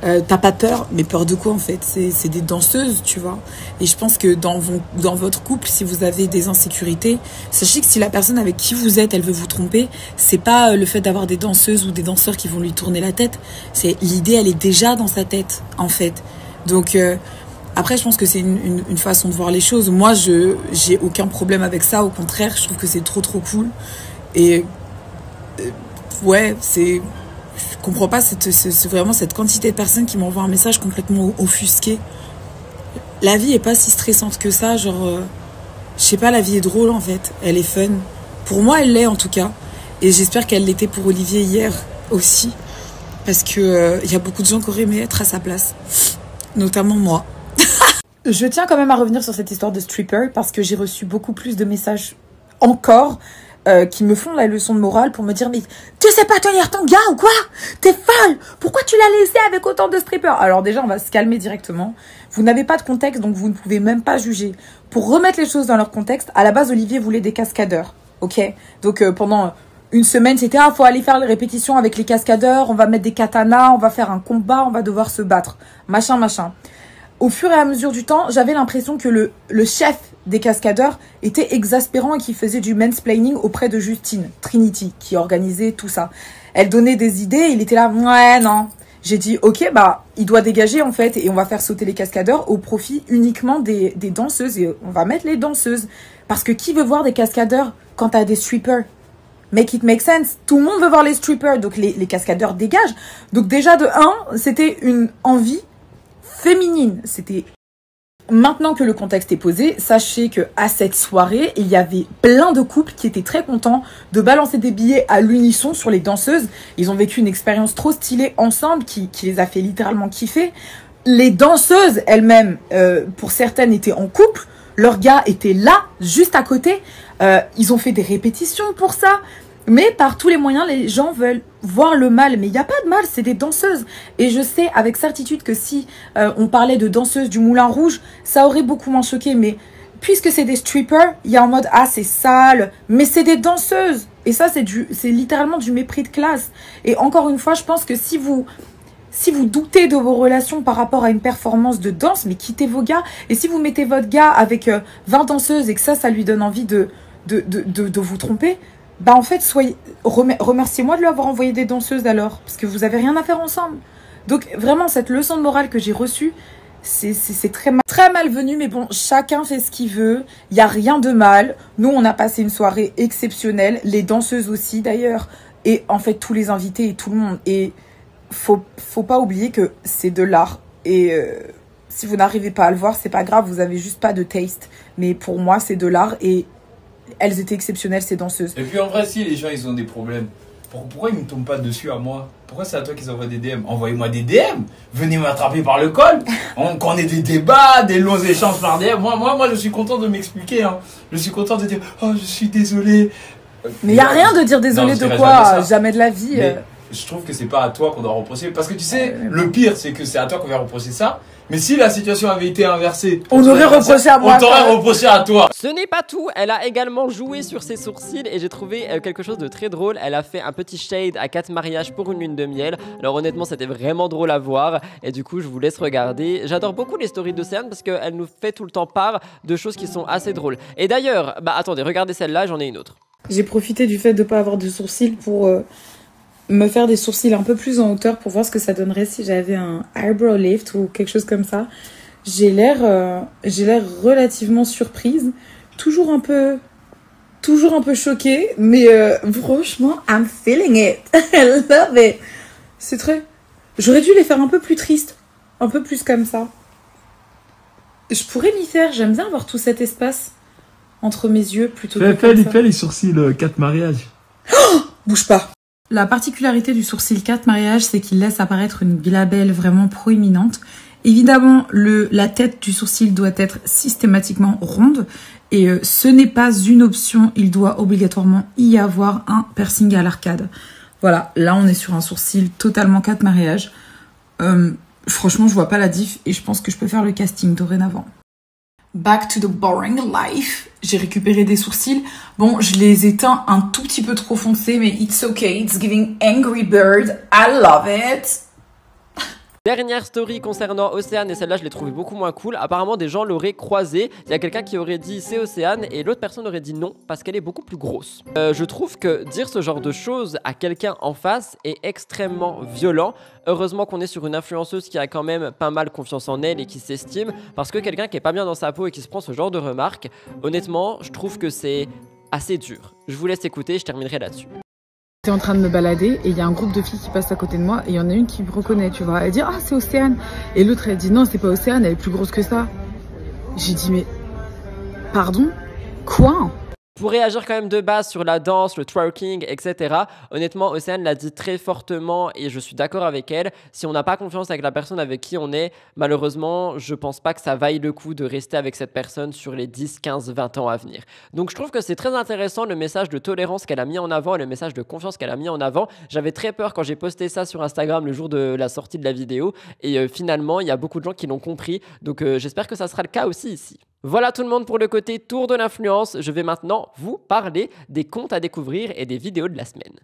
T'as pas peur, mais peur de quoi en fait? C'est des danseuses, tu vois. Et je pense que dans votre couple, si vous avez des insécurités, sachez que si la personne avec qui vous êtes, elle veut vous tromper, c'est pas le fait d'avoir des danseuses ou des danseurs qui vont lui tourner la tête. C'est l'idée, elle est déjà dans sa tête, en fait. Donc après, je pense que c'est une façon de voir les choses. Moi, j'ai aucun problème avec ça. Au contraire, je trouve que c'est trop cool. Et ouais, c'est... Je comprends pas vraiment cette quantité de personnes qui m'envoient un message complètement offusqué. La vie est pas si stressante que ça, genre... je sais pas, la vie est drôle en fait, elle est fun. Pour moi, elle l'est en tout cas. Et j'espère qu'elle l'était pour Olivier hier aussi. Parce que y a beaucoup de gens qui auraient aimé être à sa place. Notamment moi. Je tiens quand même à revenir sur cette histoire de stripper parce que j'ai reçu beaucoup plus de messages encore qui me font la leçon de morale pour me dire mais tu sais pas tenir ton gars ou quoi? T'es folle! Pourquoi tu l'as laissé avec autant de strippers? Alors déjà on va se calmer directement. Vous n'avez pas de contexte donc vous ne pouvez même pas juger. Pour remettre les choses dans leur contexte, à la base Olivier voulait des cascadeurs, ok? Donc pendant une semaine c'était faut aller faire les répétitions avec les cascadeurs, on va mettre des katanas, on va faire un combat, on va devoir se battre, machin machin. Au fur et à mesure du temps, j'avais l'impression que le chef des cascadeurs était exaspérant et qui faisait du mansplaining auprès de Justine, Trinity, qui organisait tout ça. Elle donnait des idées, il était là, ouais, non. J'ai dit, ok, bah, il doit dégager en fait, et on va faire sauter les cascadeurs au profit uniquement des danseuses, et on va mettre les danseuses. Parce que qui veut voir des cascadeurs quand t'as des strippers? Make it make sense. Tout le monde veut voir les strippers, donc les cascadeurs dégagent. Donc déjà de 1, c'était une envie féminine. C'était maintenant que le contexte est posé, sachez que à cette soirée, il y avait plein de couples qui étaient très contents de balancer des billets à l'unisson sur les danseuses. Ils ont vécu une expérience trop stylée ensemble qui les a fait littéralement kiffer. Les danseuses elles-mêmes, pour certaines, étaient en couple. Leur gars était là, juste à côté. Ils ont fait des répétitions pour ça. Mais par tous les moyens, les gens veulent voir le mal. Mais il n'y a pas de mal, c'est des danseuses. Et je sais avec certitude que si on parlait de danseuses du Moulin Rouge, ça aurait beaucoup moins choqué. Mais puisque c'est des strippers, il y a en mode « Ah, c'est sale !» Mais c'est des danseuses. Et ça, c'est littéralement du mépris de classe. Et encore une fois, je pense que si vous doutez de vos relations par rapport à une performance de danse, mais quittez vos gars. Et si vous mettez votre gars avec 20 danseuses et que ça lui donne envie de vous tromper, bah en fait, remerciez-moi de lui avoir envoyé des danseuses alors, parce que vous avez rien à faire ensemble. Donc vraiment, cette leçon de morale que j'ai reçue, c'est très malvenu, mais bon, chacun fait ce qu'il veut, il n'y a rien de mal. Nous, on a passé une soirée exceptionnelle, les danseuses aussi d'ailleurs, et en fait, tous les invités et tout le monde. Et faut pas oublier que c'est de l'art, et si vous n'arrivez pas à le voir, c'est pas grave, vous avez juste pas de taste. Mais pour moi, c'est de l'art, et elles étaient exceptionnelles, ces danseuses. Et puis en vrai, si les gens ils ont des problèmes, pourquoi ils ne tombent pas dessus à moi? Pourquoi c'est à toi qu'ils envoient des DM? Envoyez-moi des DM, venez m'attraper par le col. Qu'on ait des débats, des longs échanges par DM. Moi je suis content de m'expliquer. Hein. Je suis content de dire oh je suis désolé. Mais il n'y a rien de dire désolé de quoi, jamais de la vie. Mais je trouve que c'est pas à toi qu'on doit reprocher. Parce que tu sais, le pire c'est que c'est à toi qu'on va reprocher ça. Mais si la situation avait été inversée, on aurait reproché à moi. On t'aurait reproché à toi. Ce n'est pas tout, elle a également joué sur ses sourcils et j'ai trouvé quelque chose de très drôle. Elle a fait un petit shade à 4 mariages pour une lune de miel. Alors honnêtement, c'était vraiment drôle à voir et du coup, je vous laisse regarder. J'adore beaucoup les stories d'Océane parce qu'elle nous fait tout le temps part de choses qui sont assez drôles. Et d'ailleurs, bah attendez, regardez celle-là, j'en ai une autre. J'ai profité du fait de ne pas avoir de sourcils pour me faire des sourcils un peu plus en hauteur pour voir ce que ça donnerait si j'avais un eyebrow lift ou quelque chose comme ça. J'ai l'air relativement surprise, toujours un peu choquée, mais franchement, I'm feeling it. I love it. C'est très... J'aurais dû les faire un peu plus tristes, un peu plus comme ça. Je pourrais m'y faire, j'aime bien avoir tout cet espace entre mes yeux plutôt que comme ça. Fais les sourcils 4 mariages. Oh, bouge pas. La particularité du sourcil 4 mariage, c'est qu'il laisse apparaître une glabelle vraiment proéminente. Évidemment, la tête du sourcil doit être systématiquement ronde et ce n'est pas une option, il doit obligatoirement y avoir un piercing à l'arcade. Voilà, là on est sur un sourcil totalement 4 mariage. Franchement, je vois pas la diff et je pense que je peux faire le casting dorénavant. Back to the boring life. J'ai récupéré des sourcils. Bon, je les éteins un tout petit peu trop foncés, mais it's okay. It's giving Angry Bird. I love it. Dernière story concernant Océane, et celle-là je l'ai trouvée beaucoup moins cool. Apparemment des gens l'auraient croisée. Il y a quelqu'un qui aurait dit c'est Océane et l'autre personne aurait dit non parce qu'elle est beaucoup plus grosse. Je trouve que dire ce genre de choses à quelqu'un en face est extrêmement violent. Heureusement qu'on est sur une influenceuse qui a quand même pas mal confiance en elle et qui s'estime, parce que quelqu'un qui est pas bien dans sa peau et qui se prend ce genre de remarques, honnêtement je trouve que c'est assez dur. Je vous laisse écouter, je terminerai là-dessus. J'étais en train de me balader et il y a un groupe de filles qui passe à côté de moi et il y en a une qui me reconnaît, tu vois. Elle dit « Ah, c'est Océane !» Et l'autre, elle dit « Non, c'est pas Océane, elle est plus grosse que ça. » J'ai dit « Mais, pardon ? Quoi ?» Pour réagir quand même de base sur la danse, le twerking, etc. Honnêtement, Océane l'a dit très fortement et je suis d'accord avec elle. Si on n'a pas confiance avec la personne avec qui on est, malheureusement, je pense pas que ça vaille le coup de rester avec cette personne sur les 10, 15, 20 ans à venir. Donc je trouve que c'est très intéressant le message de tolérance qu'elle a mis en avant et le message de confiance qu'elle a mis en avant. J'avais très peur quand j'ai posté ça sur Instagram le jour de la sortie de la vidéo et finalement, il y a beaucoup de gens qui l'ont compris. Donc j'espère que ça sera le cas aussi ici. Voilà tout le monde pour le côté tour de l'influence. Je vais maintenant vous parler des comptes à découvrir et des vidéos de la semaine.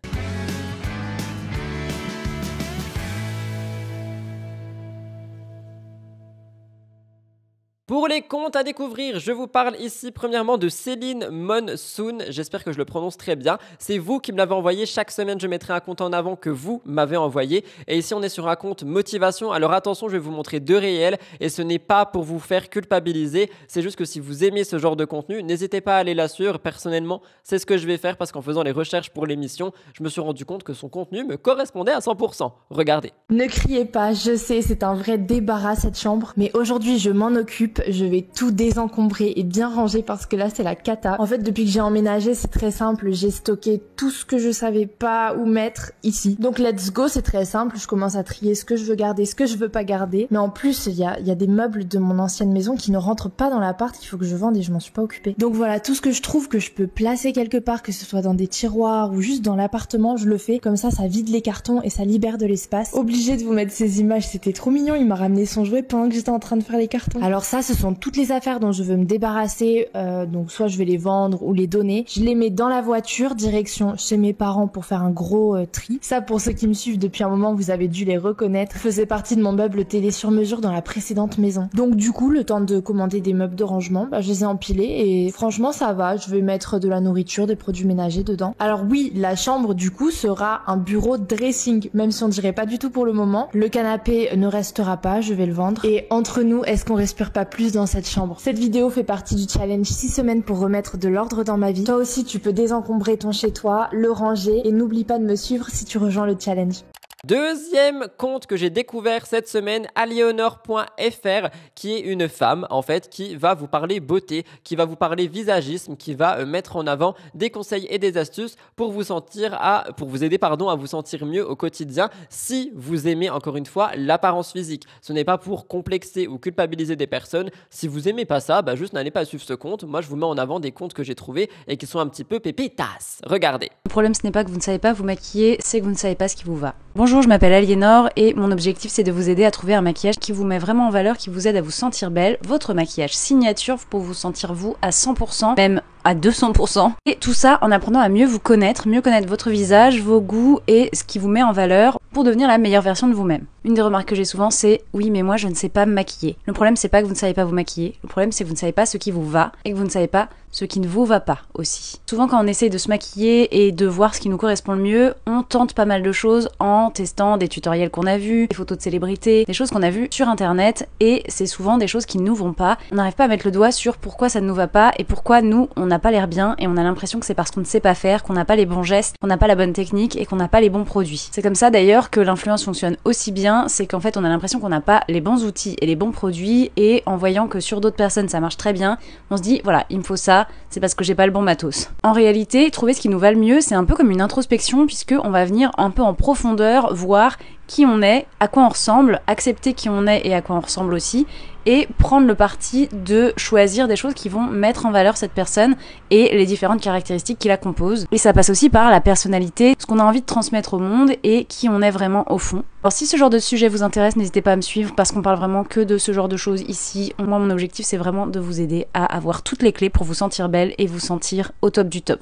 Pour les comptes à découvrir, je vous parle ici premièrement de Céline Monsoon, j'espère que je le prononce très bien. C'est vous qui me l'avez envoyé, chaque semaine je mettrai un compte en avant que vous m'avez envoyé. Et ici on est sur un compte motivation, alors attention je vais vous montrer deux réels et ce n'est pas pour vous faire culpabiliser, c'est juste que si vous aimez ce genre de contenu, n'hésitez pas à aller la suivre. Personnellement, c'est ce que je vais faire parce qu'en faisant les recherches pour l'émission, je me suis rendu compte que son contenu me correspondait à 100%. Regardez. Ne criez pas, je sais, c'est un vrai débarras cette chambre, mais aujourd'hui je m'en occupe. Je vais tout désencombrer et bien ranger parce que là c'est la cata. En fait depuis que j'ai emménagé c'est très simple, j'ai stocké tout ce que je savais pas où mettre ici. Donc let's go, c'est très simple, je commence à trier ce que je veux garder, ce que je veux pas garder. Mais en plus il y a des meubles de mon ancienne maison qui ne rentrent pas dans l'appart, qu'il faut que je vende et je m'en suis pas occupée. Donc voilà, tout ce que je trouve que je peux placer quelque part, que ce soit dans des tiroirs ou juste dans l'appartement, je le fais. Comme ça vide les cartons et ça libère de l'espace. Obligée de vous mettre ces images, c'était trop mignon, il m'a ramené son jouet pendant que j'étais en train de faire les cartons. Alors ça ce sont toutes les affaires dont je veux me débarrasser, donc soit je vais les vendre ou les donner. Je les mets dans la voiture, direction chez mes parents pour faire un gros tri. Ça pour ceux qui me suivent depuis un moment, vous avez dû les reconnaître. Faisait partie de mon meuble télé sur mesure dans la précédente maison. Donc du coup, le temps de commander des meubles de rangement, je les ai empilés et franchement ça va. Je vais mettre de la nourriture, des produits ménagers dedans. Alors oui, la chambre du coup sera un bureau dressing, même si on dirait pas du tout pour le moment. Le canapé ne restera pas, je vais le vendre. Et entre nous, est-ce qu'on respire pas plus dans cette chambre? Cette vidéo fait partie du challenge 6 semaines pour remettre de l'ordre dans ma vie. Toi aussi tu peux désencombrer ton chez toi, le ranger et n'oublie pas de me suivre si tu rejoins le challenge. Deuxième compte que j'ai découvert cette semaine, aliénor.fr, qui est une femme en fait qui va vous parler beauté, qui va vous parler visagisme, qui va mettre en avant des conseils et des astuces pour vous aider à vous sentir mieux au quotidien si vous aimez encore une fois l'apparence physique. Ce n'est pas pour complexer ou culpabiliser des personnes. Si vous aimez pas ça, juste n'allez pas suivre ce compte. Moi je vous mets en avant des comptes que j'ai trouvés et qui sont un petit peu pépitas. Regardez. Le problème ce n'est pas que vous ne savez pas vous maquiller, c'est que vous ne savez pas ce qui vous va. Bonjour, je m'appelle Aliénor et mon objectif c'est de vous aider à trouver un maquillage qui vous met vraiment en valeur, qui vous aide à vous sentir belle, votre maquillage signature pour vous sentir vous à 100%, même à 200%. Et tout ça en apprenant à mieux vous connaître votre visage, vos goûts et ce qui vous met en valeur pour devenir la meilleure version de vous-même. Une des remarques que j'ai souvent c'est « oui mais moi je ne sais pas me maquiller ». Le problème c'est pas que vous ne savez pas vous maquiller, le problème c'est que vous ne savez pas ce qui vous va et que vous ne savez pas ce qui ne vous va pas aussi. Souvent quand on essaye de se maquiller et de voir ce qui nous correspond le mieux, on tente pas mal de choses en testant des tutoriels qu'on a vus, des photos de célébrités, des choses qu'on a vues sur internet et c'est souvent des choses qui ne nous vont pas. On n'arrive pas à mettre le doigt sur pourquoi ça ne nous va pas et pourquoi nous on n'a pas l'air bien et on a l'impression que c'est parce qu'on ne sait pas faire, qu'on n'a pas les bons gestes, qu'on n'a pas la bonne technique et qu'on n'a pas les bons produits. C'est comme ça d'ailleurs que l'influence fonctionne aussi bien, c'est qu'en fait on a l'impression qu'on n'a pas les bons outils et les bons produits et en voyant que sur d'autres personnes ça marche très bien, on se dit voilà il me faut ça, c'est parce que j'ai pas le bon matos. En réalité, trouver ce qui nous va le mieux, c'est un peu comme une introspection puisque on va venir un peu en profondeur voir qui on est, à quoi on ressemble, accepter qui on est et à quoi on ressemble aussi, et prendre le parti de choisir des choses qui vont mettre en valeur cette personne et les différentes caractéristiques qui la composent. Et ça passe aussi par la personnalité, ce qu'on a envie de transmettre au monde et qui on est vraiment au fond. Alors si ce genre de sujet vous intéresse, n'hésitez pas à me suivre parce qu'on parle vraiment que de ce genre de choses ici. Moi mon objectif c'est vraiment de vous aider à avoir toutes les clés pour vous sentir belle et vous sentir au top du top.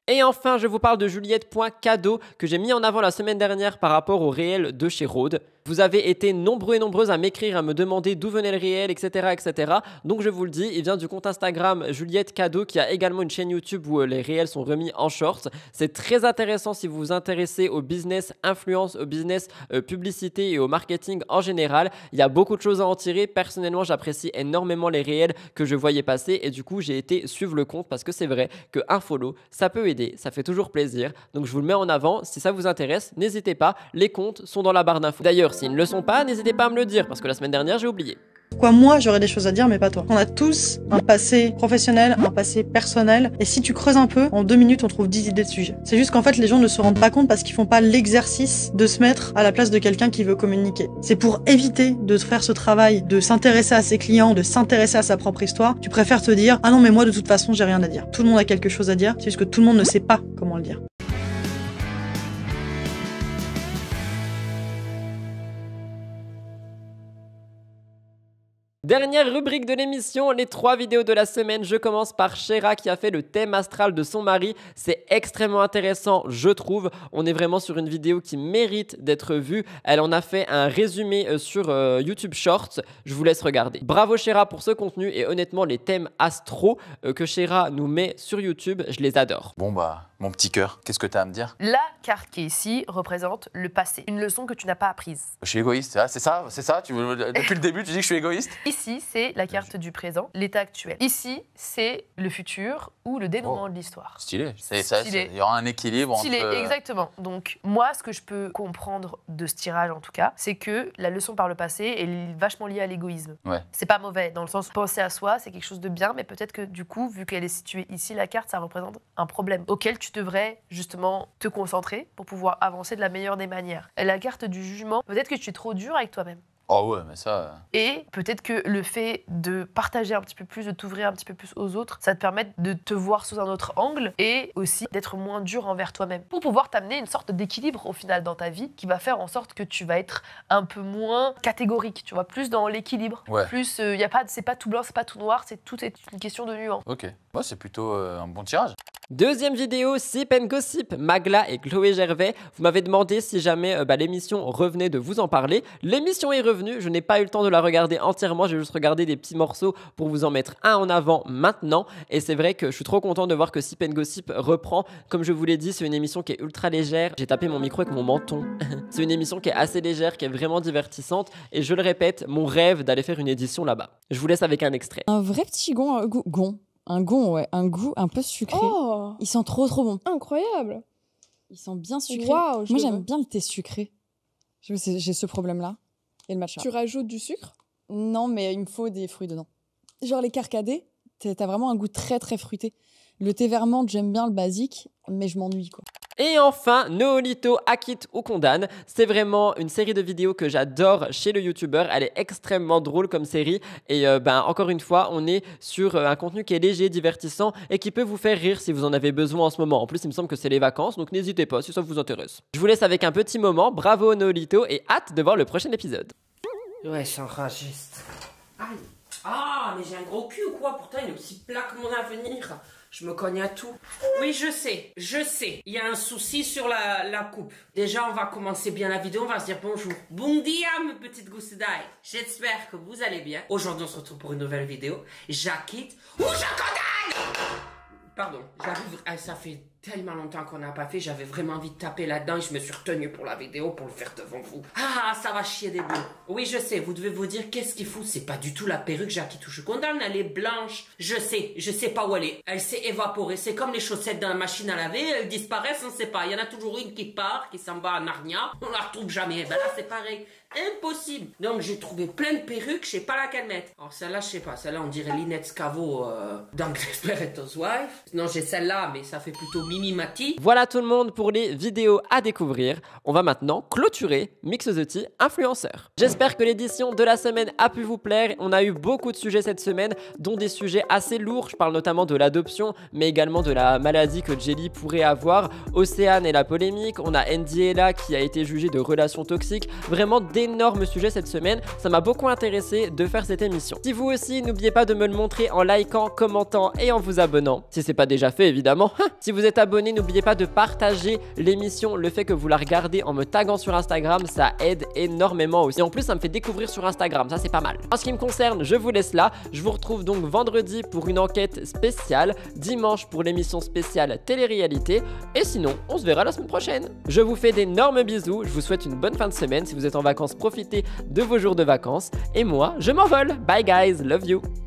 Et enfin, je vous parle de Juliette.cadeau que j'ai mis en avant la semaine dernière par rapport au réel de chez Rode. Vous avez été nombreux et nombreuses à m'écrire, à me demander d'où venait le réel, etc., etc. Donc je vous le dis, il vient du compte Instagram Juliette.cadeau qui a également une chaîne YouTube où les réels sont remis en shorts. C'est très intéressant si vous vous intéressez au business influence, au business publicité et au marketing en général. Il y a beaucoup de choses à en tirer. Personnellement, j'apprécie énormément les réels que je voyais passer et du coup, j'ai été suivre le compte parce que c'est vrai qu'un follow, ça peut aider, ça fait toujours plaisir. Donc je vous le mets en avant. Si ça vous intéresse, n'hésitez pas. Les comptes sont dans la barre d'infos. D'ailleurs, s'ils ne le sont pas, n'hésitez pas à me le dire parce que la semaine dernière, j'ai oublié. Pourquoi moi j'aurais des choses à dire mais pas toi? On a tous un passé professionnel, un passé personnel, et si tu creuses un peu, en 2 minutes on trouve 10 idées de sujets. C'est juste qu'en fait les gens ne se rendent pas compte parce qu'ils font pas l'exercice de se mettre à la place de quelqu'un qui veut communiquer. C'est pour éviter de faire ce travail, de s'intéresser à ses clients, de s'intéresser à sa propre histoire, tu préfères te dire « Ah non mais moi de toute façon j'ai rien à dire ». Tout le monde a quelque chose à dire, c'est juste que tout le monde ne sait pas comment le dire. Dernière rubrique de l'émission, les 3 vidéos de la semaine. Je commence par Shera qui a fait le thème astral de son mari. C'est extrêmement intéressant, je trouve. On est vraiment sur une vidéo qui mérite d'être vue. Elle en a fait un résumé sur YouTube Shorts. Je vous laisse regarder. Bravo Shera pour ce contenu et honnêtement, les thèmes astro que Shera nous met sur YouTube, je les adore. Bon bah, mon petit cœur, qu'est-ce que t'as à me dire? La carte qui est ici représente le passé, une leçon que tu n'as pas apprise. Je suis égoïste, c'est ça depuis le début tu dis que je suis égoïste? Ici, c'est la carte du présent, l'état actuel. Ici, c'est le futur ou le dénouement de l'histoire. Stylé. Il y aura un équilibre Stylé, entre... exactement. Donc, moi, ce que je peux comprendre de ce tirage, en tout cas, c'est que la leçon par le passé est vachement liée à l'égoïsme. Ouais. C'est pas mauvais, dans le sens penser à soi, c'est quelque chose de bien, mais peut-être que du coup, vu qu'elle est située ici, la carte, ça représente un problème auquel tu devrais justement te concentrer pour pouvoir avancer de la meilleure des manières. Et la carte du jugement, peut-être que tu es trop dur avec toi-même. Oh ouais, mais ça... Et peut-être que le fait de partager un petit peu plus, de t'ouvrir un petit peu plus aux autres, ça te permet de te voir sous un autre angle et aussi d'être moins dur envers toi-même. Pour pouvoir t'amener une sorte d'équilibre au final dans ta vie qui va faire en sorte que tu vas être un peu moins catégorique, tu vois, plus dans l'équilibre. Ouais. Plus, c'est pas tout blanc, c'est pas tout noir, tout est une question de nuance. Ok, ouais, c'est plutôt un bon tirage. Deuxième vidéo, Sip & Gossip, Magla et Chloé Gervais. Vous m'avez demandé si jamais l'émission revenait de vous en parler. L'émission est revenue, je n'ai pas eu le temps de la regarder entièrement, j'ai juste regardé des petits morceaux pour vous en mettre un en avant maintenant. Et c'est vrai que je suis trop content de voir que Sip & Gossip reprend. Comme je vous l'ai dit, c'est une émission qui est ultra légère. J'ai tapé mon micro avec mon menton. C'est une émission qui est assez légère, qui est vraiment divertissante. Et je le répète, mon rêve d'aller faire une édition là-bas. Je vous laisse avec un extrait. Un vrai petit gon. Un goût un peu sucré. Oh, ils sont trop bon. Incroyable. Ils sont bien sucrés. Wow, moi j'aime bien le thé sucré. J'ai ce problème-là. Et le matcha. Tu rajoutes du sucre? Non, mais il me faut des fruits dedans. Genre les carcadés, t'as vraiment un goût très très fruité. Le thé vert menthe, j'aime bien le basique, mais je m'ennuie quoi. Et enfin, Noolito acquitte ou condamne. C'est vraiment une série de vidéos que j'adore chez le youtubeur. Elle est extrêmement drôle comme série. Et encore une fois, on est sur un contenu qui est léger, divertissant et qui peut vous faire rire si vous en avez besoin en ce moment. En plus, il me semble que c'est les vacances, donc n'hésitez pas si ça vous intéresse. Je vous laisse avec un petit moment. Bravo Noolito et hâte de voir le prochain épisode. Ouais, c'est enregistre. Aïe. Ah, mais j'ai un gros cul ou quoi? Pourtant, il y a une petite plaque mon avenir. Je me cogne à tout. Oui, je sais. Il y a un souci sur la coupe. Déjà, on va commencer bien la vidéo. On va se dire bonjour. Bon dia, mes petites gousses d'ail. J'espère que vous allez bien. Aujourd'hui, on se retrouve pour une nouvelle vidéo. J'acquitte ou je condamne. Pardon, j'arrive. Ça fait tellement longtemps qu'on n'a pas fait. J'avais vraiment envie de taper là-dedans et je me suis retenu pour la vidéo pour le faire devant vous. Ah, ça va chier des boules. Oui, je sais. Vous devez vous dire qu'est-ce qu'il fout. C'est pas du tout la perruque j'acquitte ou je condamne. Elle est blanche. Je sais pas où elle est. Elle s'est évaporée. C'est comme les chaussettes dans la machine à laver. Elles disparaissent, on sait pas. Il y en a toujours une qui part, qui s'en va à Narnia. On la retrouve jamais. Ben là, c'est pareil. Impossible. Donc j'ai trouvé plein de perruques, je sais pas laquelle mettre. Alors celle-là, je sais pas. Celle-là, on dirait Lynette Scavo dans Desperate Housewives. Non, j'ai celle-là, mais ça fait plutôt Mimi Mati. Voilà tout le monde pour les vidéos à découvrir. On va maintenant clôturer Mix the Tea influenceur. J'espère que l'édition de la semaine a pu vous plaire. On a eu beaucoup de sujets cette semaine, dont des sujets assez lourds. Je parle notamment de l'adoption, mais également de la maladie que Jelly pourrait avoir. Océane et la polémique. On a Ndiela qui a été jugée de relations toxiques. Vraiment d'énormes sujets cette semaine. Ça m'a beaucoup intéressé de faire cette émission. Si vous aussi, n'oubliez pas de me le montrer en likant, commentant et en vous abonnant. Si c'est pas déjà fait, évidemment. Si vous êtes abonné, n'oubliez pas de partager l'émission. Le fait que vous la regardez en me taguant sur Instagram, ça aide énormément aussi. Et en plus, ça me fait découvrir sur Instagram. Ça, c'est pas mal. En ce qui me concerne, je vous laisse là. Je vous retrouve donc vendredi pour une enquête spéciale. Dimanche pour l'émission spéciale télé-réalité. Et sinon, on se verra la semaine prochaine. Je vous fais d'énormes bisous. Je vous souhaite une bonne fin de semaine. Si vous êtes en vacances, profitez de vos jours de vacances. Et moi, je m'envole. Bye guys, love you.